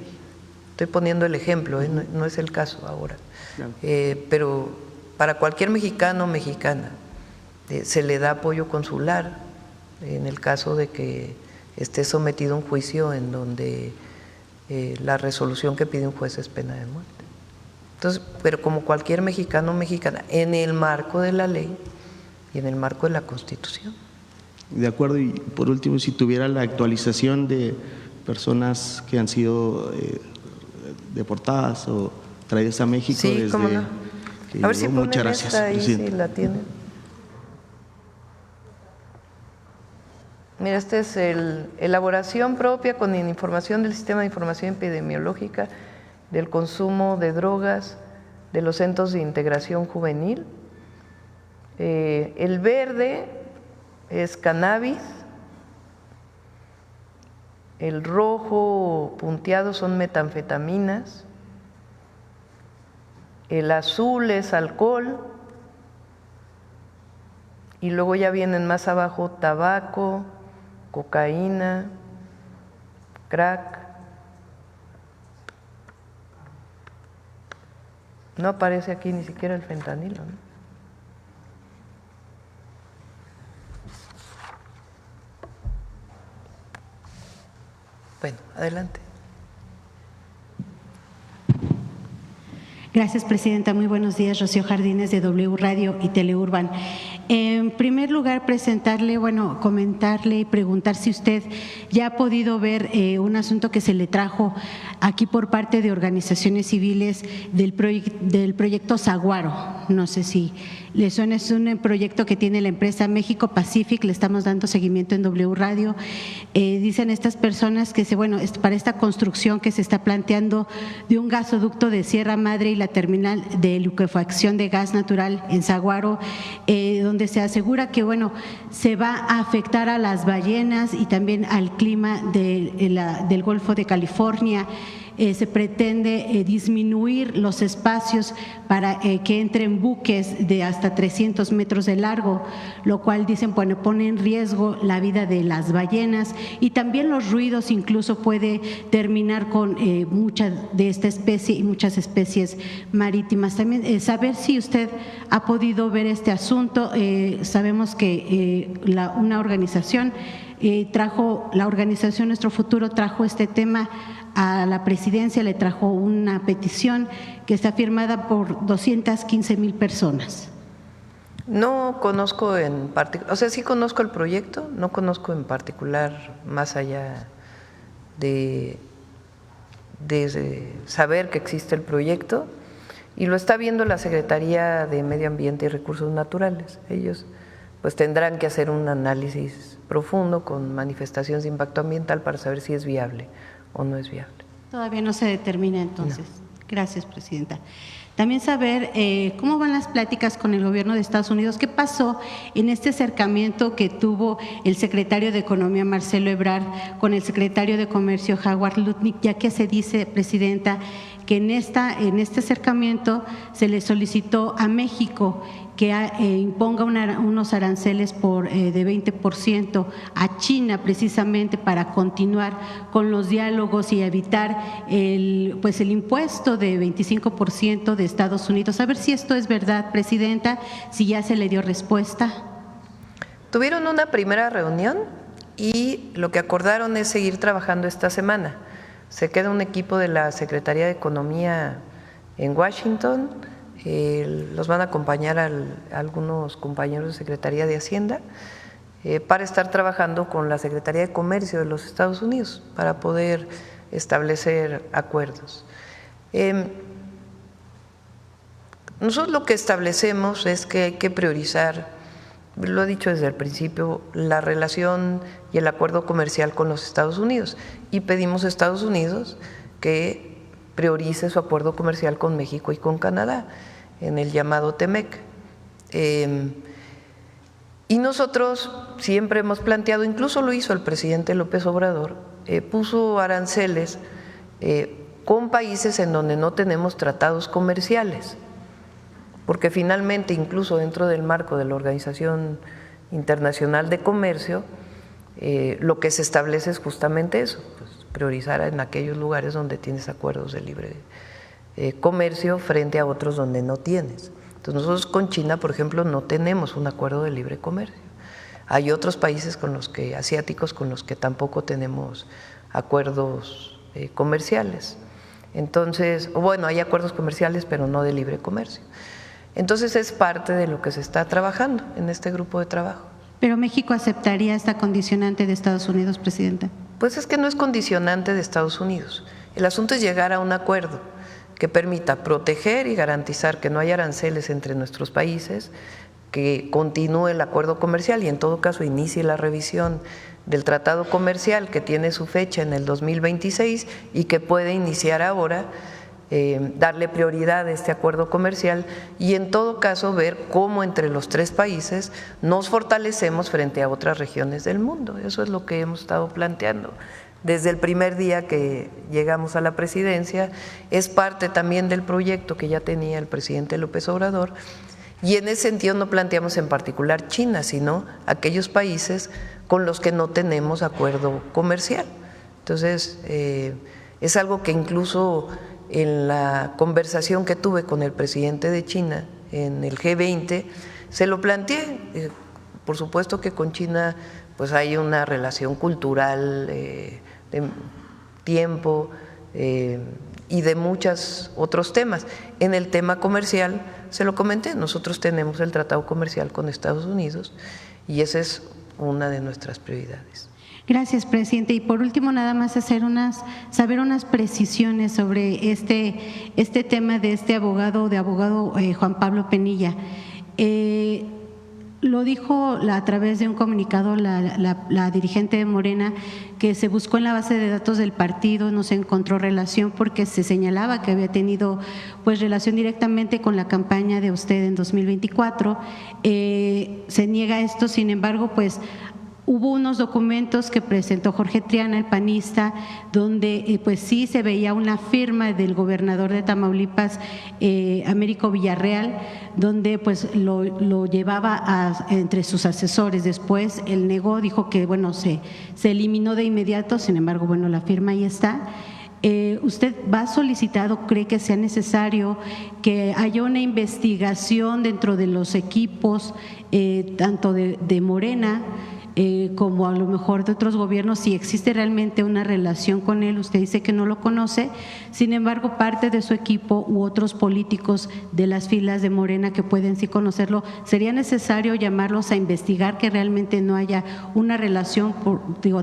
estoy poniendo el ejemplo, no es el caso ahora, claro. Pero para cualquier mexicano o mexicana se le da apoyo consular en el caso de que esté sometido a un juicio en donde la resolución que pide un juez es pena de muerte. Entonces, pero como cualquier mexicano o mexicana, en el marco de la ley y en el marco de la Constitución. De acuerdo, y por último, si tuviera la actualización de personas que han sido deportadas o traídas a México sí, desde cómo no. que a ver si muchas gracias, esta ahí, presidente. si la tienen. Mira, esta es elaboración propia con información del Sistema de Información Epidemiológica del consumo de drogas de los centros de integración juvenil. El verde es cannabis, el rojo punteado son metanfetaminas, el azul es alcohol y luego ya vienen más abajo tabaco, cocaína, crack. No aparece aquí ni siquiera el fentanilo, ¿no? Bueno, adelante. Gracias, presidenta. Muy buenos días. Rocío Jardines, de W Radio y Teleurban. En primer lugar, comentarle y preguntar si usted ya ha podido ver un asunto que se le trajo aquí por parte de organizaciones civiles del proyecto Saguaro. No sé si le suena, es un proyecto que tiene la empresa México Pacific, le estamos dando seguimiento en W Radio. Dicen estas personas que para esta construcción que se está planteando de un gasoducto de Sierra Madre y la terminal de liquefacción de gas natural en Saguaro, donde se asegura que se va a afectar a las ballenas y también al clima del Golfo de California. Se pretende disminuir los espacios para que entren buques de hasta 300 metros de largo, lo cual dicen pone en riesgo la vida de las ballenas y también los ruidos, incluso puede terminar con muchas de esta especie y muchas especies marítimas. También saber si usted ha podido ver este asunto. Sabemos que una organización la organización Nuestro Futuro trajo este tema a la presidencia, le trajo una petición que está firmada por 215,000 personas. No conozco en particular, o sea, sí conozco el proyecto, no conozco en particular más allá de saber que existe el proyecto, y lo está viendo la Secretaría de Medio Ambiente y Recursos Naturales. Ellos pues tendrán que hacer un análisis profundo con manifestaciones de impacto ambiental para saber si es viable o no es viable. Todavía no se determina entonces. No. Gracias, presidenta. También saber cómo van las pláticas con el gobierno de Estados Unidos. ¿Qué pasó en este acercamiento que tuvo el secretario de Economía, Marcelo Ebrard, con el secretario de Comercio, Howard Lutnick, ya que se dice, presidenta, que en este acercamiento se le solicitó a México que imponga unos aranceles de 20% a China, precisamente para continuar con los diálogos y evitar el impuesto de 25% de Estados Unidos? A ver si esto es verdad, presidenta, si ya se le dio respuesta. Tuvieron una primera reunión y lo que acordaron es seguir trabajando esta semana. Se queda un equipo de la Secretaría de Economía en Washington. Los van a acompañar algunos compañeros de Secretaría de Hacienda para estar trabajando con la Secretaría de Comercio de los Estados Unidos para poder establecer acuerdos. Nosotros lo que establecemos es que hay que priorizar, lo he dicho desde el principio, la relación y el acuerdo comercial con los Estados Unidos, y pedimos a Estados Unidos que priorice su acuerdo comercial con México y con Canadá en el llamado TEMEC. Y nosotros siempre hemos planteado, incluso lo hizo el presidente López Obrador, puso aranceles con países en donde no tenemos tratados comerciales. porque finalmente, incluso dentro del marco de la Organización Internacional de Comercio, lo que se establece es justamente eso, pues, priorizar en aquellos lugares donde tienes acuerdos de libre comercio frente a otros donde no tienes. Entonces nosotros con China, por ejemplo, no tenemos un acuerdo de libre comercio. Hay otros países asiáticos con los que tampoco tenemos acuerdos comerciales. Entonces, bueno, hay acuerdos comerciales, pero no de libre comercio. Entonces es parte de lo que se está trabajando en este grupo de trabajo. ¿Pero México aceptaría esta condicionante de Estados Unidos, Presidenta? Pues es que no es condicionante de Estados Unidos. El asunto es llegar a un acuerdo que permita proteger y garantizar que no haya aranceles entre nuestros países, que continúe el acuerdo comercial y en todo caso inicie la revisión del tratado comercial que tiene su fecha en el 2026 y que puede iniciar ahora, darle prioridad a este acuerdo comercial y en todo caso ver cómo entre los tres países nos fortalecemos frente a otras regiones del mundo. Eso es lo que hemos estado planteando desde el primer día que llegamos a la presidencia. Es parte también del proyecto que ya tenía el presidente López Obrador y en ese sentido no planteamos en particular China, sino aquellos países con los que no tenemos acuerdo comercial. Entonces, es algo que incluso en la conversación que tuve con el presidente de China en el G20 se lo planteé. Por supuesto que con China pues hay una relación cultural de tiempo y de muchos otros temas. En el tema comercial se lo comenté, nosotros tenemos el tratado comercial con Estados Unidos y esa es una de nuestras prioridades. Gracias, presidente. Y por último, nada más saber unas precisiones sobre este tema de este abogado Juan Pablo Penilla. Lo dijo a través de un comunicado la dirigente de Morena, que se buscó en la base de datos del partido, no se encontró relación porque se señalaba que había tenido pues relación directamente con la campaña de usted en 2024. Se niega esto, sin embargo, pues hubo unos documentos que presentó Jorge Triana, el panista, donde pues sí se veía una firma del gobernador de Tamaulipas, Américo Villarreal, donde pues lo llevaba entre sus asesores. Después él negó, dijo que bueno, se eliminó de inmediato, sin embargo, bueno, la firma ahí está. ¿Usted va a solicitar o cree que sea necesario que haya una investigación dentro de los equipos, tanto de Morena, como a lo mejor de otros gobiernos, si existe realmente una relación con él? Usted dice que no lo conoce, sin embargo parte de su equipo u otros políticos de las filas de Morena que pueden sí conocerlo, ¿sería necesario llamarlos a investigar que realmente no haya una relación,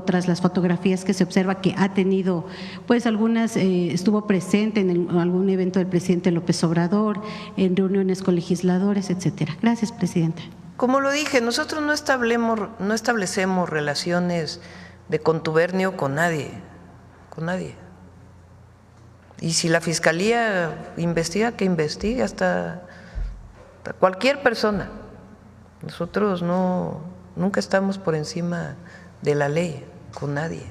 tras las fotografías que se observa que ha tenido, pues algunas estuvo presente en algún evento del presidente López Obrador, en reuniones con legisladores, etcétera? Gracias, presidenta. Como lo dije, nosotros no establecemos relaciones de contubernio con nadie. Y si la Fiscalía investiga, que investigue hasta cualquier persona. Nosotros nunca estamos por encima de la ley con nadie.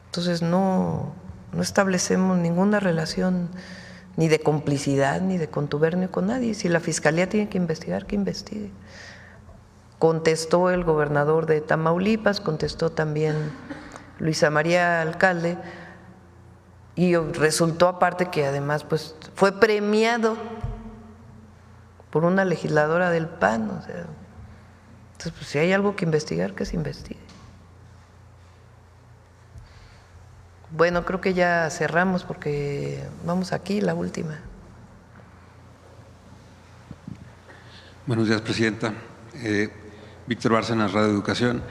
Entonces no establecemos ninguna relación ni de complicidad, ni de contubernio con nadie. Si la Fiscalía tiene que investigar, que investigue. Contestó el gobernador de Tamaulipas, contestó también Luisa María Alcalde, y resultó aparte que además pues fue premiado por una legisladora del PAN. Entonces, pues, si hay algo que investigar, que se investigue. Bueno, creo que ya cerramos porque vamos aquí, la última. Buenos días, presidenta. Víctor Bárcenas, Radio Educación.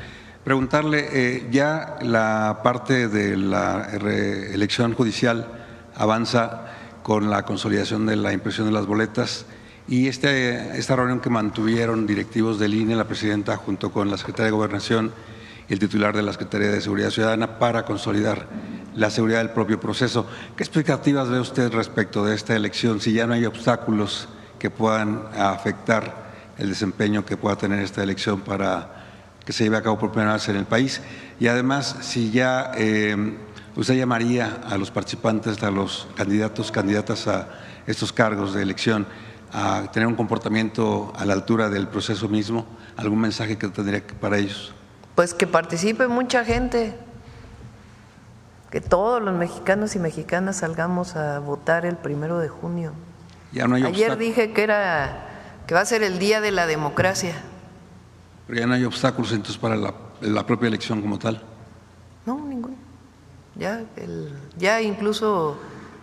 Preguntarle, ya la parte de la elección judicial avanza con la consolidación de la impresión de las boletas y esta reunión que mantuvieron directivos del INE, la presidenta junto con la secretaria de Gobernación y el titular de la Secretaría de Seguridad Ciudadana para consolidar la seguridad del propio proceso. ¿Qué expectativas ve usted respecto de esta elección? Si ya no hay obstáculos que puedan afectar el desempeño que pueda tener esta elección para que se lleve a cabo por primera vez en el país. Y además, si ya usted llamaría a los participantes, a los candidatos, candidatas a estos cargos de elección a tener un comportamiento a la altura del proceso mismo? ¿Algún mensaje que tendría para ellos? Pues que participe mucha gente, que todos los mexicanos y mexicanas salgamos a votar el 1 de junio. Ya no hay Ayer dije que va a ser el día de la democracia. Pero ya no hay obstáculos entonces para la propia elección como tal. No, ninguno. Ya incluso,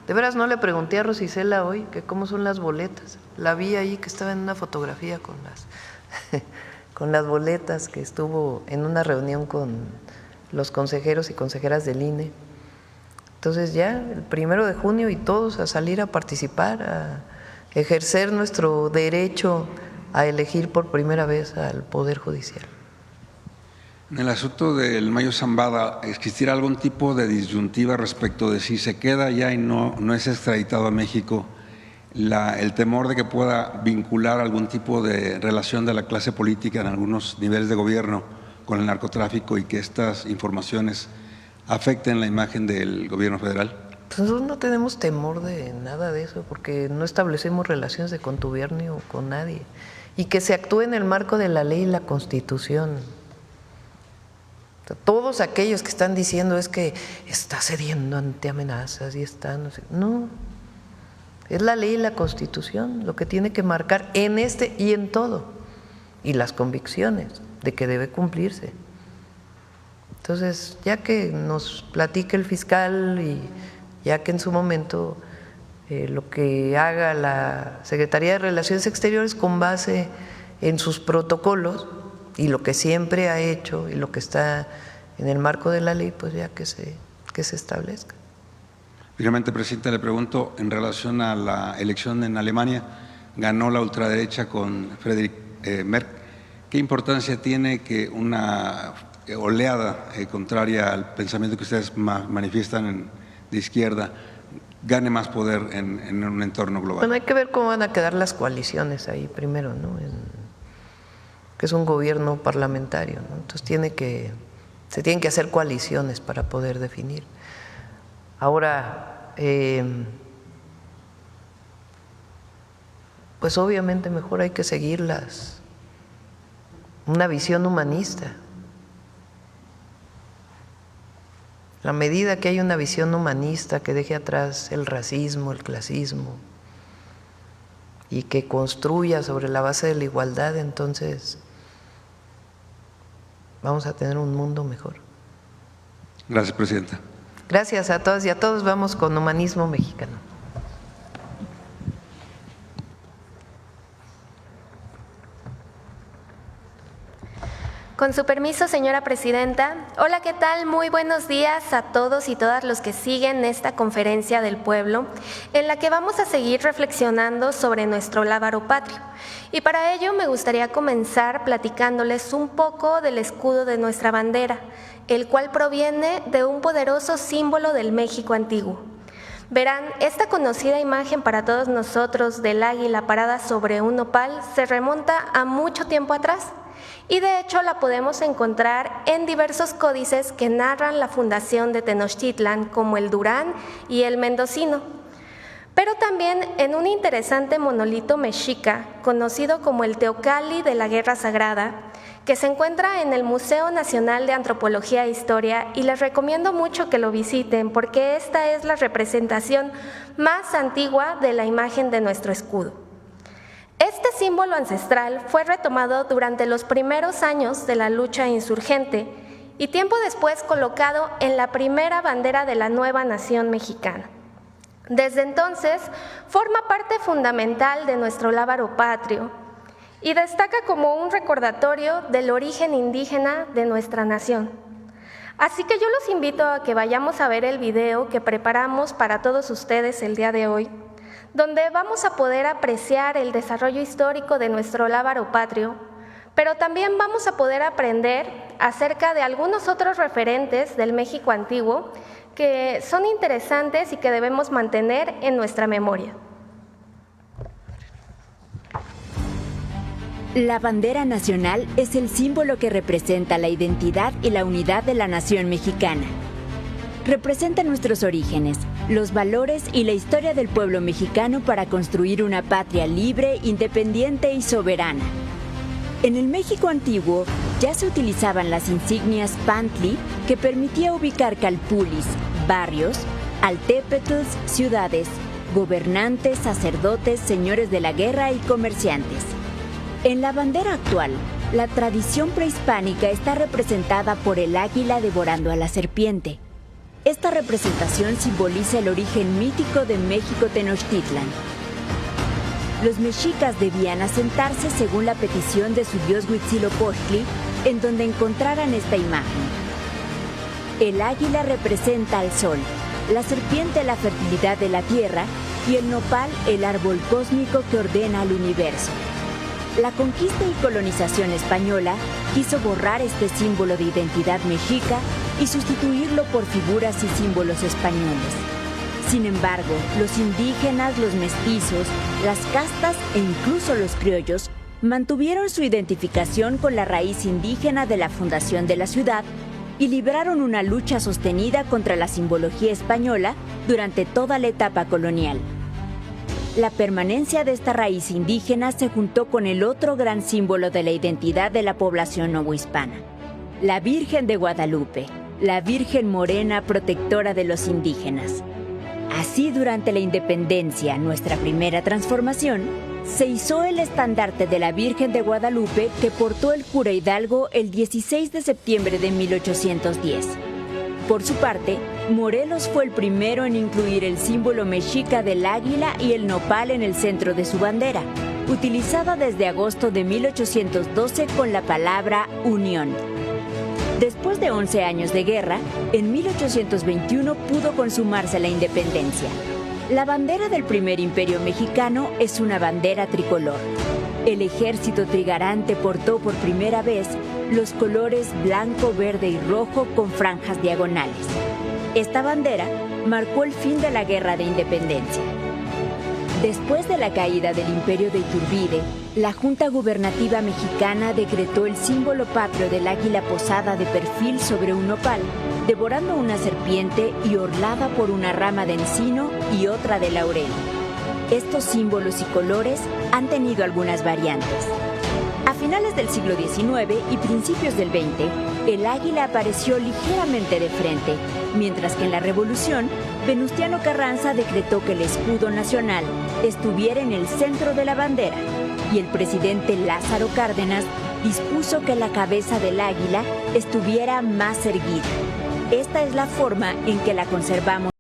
de veras no le pregunté a Rosicela hoy que cómo son las boletas. La vi ahí que estaba en una fotografía con con las boletas, que estuvo en una reunión con los consejeros y consejeras del INE. Entonces ya el 1 de junio y todos a salir a participar, a ejercer nuestro derecho a elegir por primera vez al Poder Judicial. En el asunto del Mayo Zambada, ¿existirá algún tipo de disyuntiva respecto de si se queda ya y no es extraditado a México? El temor de que pueda vincular algún tipo de relación de la clase política en algunos niveles de gobierno con el narcotráfico y que estas informaciones afecten la imagen del gobierno federal. Pues nosotros no tenemos temor de nada de eso, porque no establecemos relaciones de contubernio con nadie, y que se actúe en el marco de la ley y la Constitución. O sea, todos aquellos que están diciendo es que está cediendo ante amenazas y está, no, es la ley y la Constitución lo que tiene que marcar en este y en todo, y las convicciones de que debe cumplirse. Entonces, ya que nos platique el fiscal y ya que en su momento lo que haga la Secretaría de Relaciones Exteriores con base en sus protocolos y lo que siempre ha hecho y lo que está en el marco de la ley, pues ya que se establezca. Finalmente, presidente, le pregunto en relación a la elección en Alemania, ganó la ultraderecha con Friedrich Merz. ¿Qué importancia tiene que una oleada contraria al pensamiento que ustedes manifiestan de izquierda gane más poder en un entorno global? Bueno, hay que ver cómo van a quedar las coaliciones ahí primero, ¿no? Que es un gobierno parlamentario, ¿no? Entonces se tienen que hacer coaliciones para poder definir. Ahora, pues obviamente mejor hay que seguirlas, una visión humanista. La medida que hay una visión humanista que deje atrás el racismo, el clasismo y que construya sobre la base de la igualdad, entonces vamos a tener un mundo mejor. Gracias, presidenta. Gracias a todas y a todos. Vamos con humanismo mexicano. Con su permiso, señora presidenta. Hola, ¿qué tal? Muy buenos días a todos y todas los que siguen esta conferencia del pueblo, en la que vamos a seguir reflexionando sobre nuestro lábaro patrio. Y para ello me gustaría comenzar platicándoles un poco del escudo de nuestra bandera, el cual proviene de un poderoso símbolo del México antiguo. Verán, esta conocida imagen para todos nosotros del águila parada sobre un nopal se remonta a mucho tiempo atrás. Y de hecho la podemos encontrar en diversos códices que narran la fundación de Tenochtitlan, como el Durán y el Mendocino, pero también en un interesante monolito mexica, conocido como el Teocalli de la Guerra Sagrada, que se encuentra en el Museo Nacional de Antropología e Historia, y les recomiendo mucho que lo visiten porque esta es la representación más antigua de la imagen de nuestro escudo. Este símbolo ancestral fue retomado durante los primeros años de la lucha insurgente y tiempo después colocado en la primera bandera de la nueva nación mexicana. Desde entonces, forma parte fundamental de nuestro lábaro patrio y destaca como un recordatorio del origen indígena de nuestra nación. Así que yo los invito a que vayamos a ver el video que preparamos para todos ustedes el día de hoy, donde vamos a poder apreciar el desarrollo histórico de nuestro lábaro patrio, pero también vamos a poder aprender acerca de algunos otros referentes del México antiguo que son interesantes y que debemos mantener en nuestra memoria. La bandera nacional es el símbolo que representa la identidad y la unidad de la nación mexicana. Representa nuestros orígenes, los valores y la historia del pueblo mexicano para construir una patria libre, independiente y soberana. En el México antiguo ya se utilizaban las insignias Pantli, que permitía ubicar calpulis, barrios, altépetls, ciudades, gobernantes, sacerdotes, señores de la guerra y comerciantes. En la bandera actual, la tradición prehispánica está representada por el águila devorando a la serpiente. Esta representación simboliza el origen mítico de México Tenochtitlan. Los mexicas debían asentarse según la petición de su dios Huitzilopochtli, en donde encontraran esta imagen. El águila representa al sol, la serpiente la fertilidad de la tierra y el nopal el árbol cósmico que ordena al universo. La conquista y colonización española quiso borrar este símbolo de identidad mexica y sustituirlo por figuras y símbolos españoles. Sin embargo, los indígenas, los mestizos, las castas e incluso los criollos mantuvieron su identificación con la raíz indígena de la fundación de la ciudad y libraron una lucha sostenida contra la simbología española durante toda la etapa colonial. La permanencia de esta raíz indígena se juntó con el otro gran símbolo de la identidad de la población novohispana, la Virgen de Guadalupe, la Virgen Morena protectora de los indígenas. Así, durante la independencia, nuestra primera transformación, se izó el estandarte de la Virgen de Guadalupe que portó el cura Hidalgo el 16 de septiembre de 1810. Por su parte, Morelos fue el primero en incluir el símbolo mexica del águila y el nopal en el centro de su bandera, utilizada desde agosto de 1812 con la palabra Unión. Después de 11 años de guerra, en 1821 pudo consumarse la independencia. La bandera del primer imperio mexicano es una bandera tricolor. El ejército trigarante portó por primera vez los colores blanco, verde y rojo con franjas diagonales. Esta bandera marcó el fin de la Guerra de Independencia. Después de la caída del imperio de Iturbide, la Junta Gubernativa Mexicana decretó el símbolo patrio del águila posada de perfil sobre un nopal, devorando una serpiente y orlada por una rama de encino y otra de laurel. Estos símbolos y colores han tenido algunas variantes. A finales del siglo XIX y principios del XX, el águila apareció ligeramente de frente, mientras que en la Revolución, Venustiano Carranza decretó que el escudo nacional estuviera en el centro de la bandera y el presidente Lázaro Cárdenas dispuso que la cabeza del águila estuviera más erguida. Esta es la forma en que la conservamos.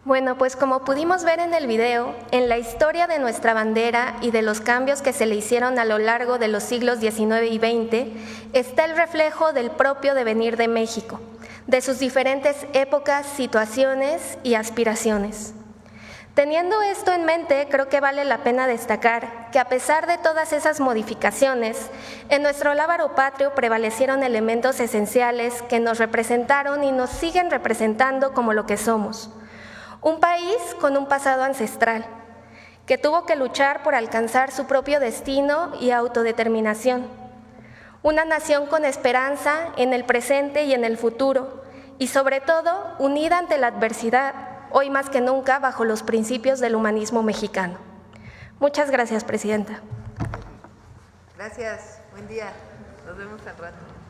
Bueno, pues como pudimos ver en el video, en la historia de nuestra bandera y de los cambios que se le hicieron a lo largo de los siglos XIX y XX, está el reflejo del propio devenir de México, de sus diferentes épocas, situaciones y aspiraciones. Teniendo esto en mente, creo que vale la pena destacar que a pesar de todas esas modificaciones, en nuestro lábaro patrio prevalecieron elementos esenciales que nos representaron y nos siguen representando como lo que somos. Un país con un pasado ancestral, que tuvo que luchar por alcanzar su propio destino y autodeterminación. Una nación con esperanza en el presente y en el futuro, y sobre todo unida ante la adversidad, hoy más que nunca bajo los principios del humanismo mexicano. Muchas gracias, Presidenta. Gracias, buen día. Nos vemos al rato.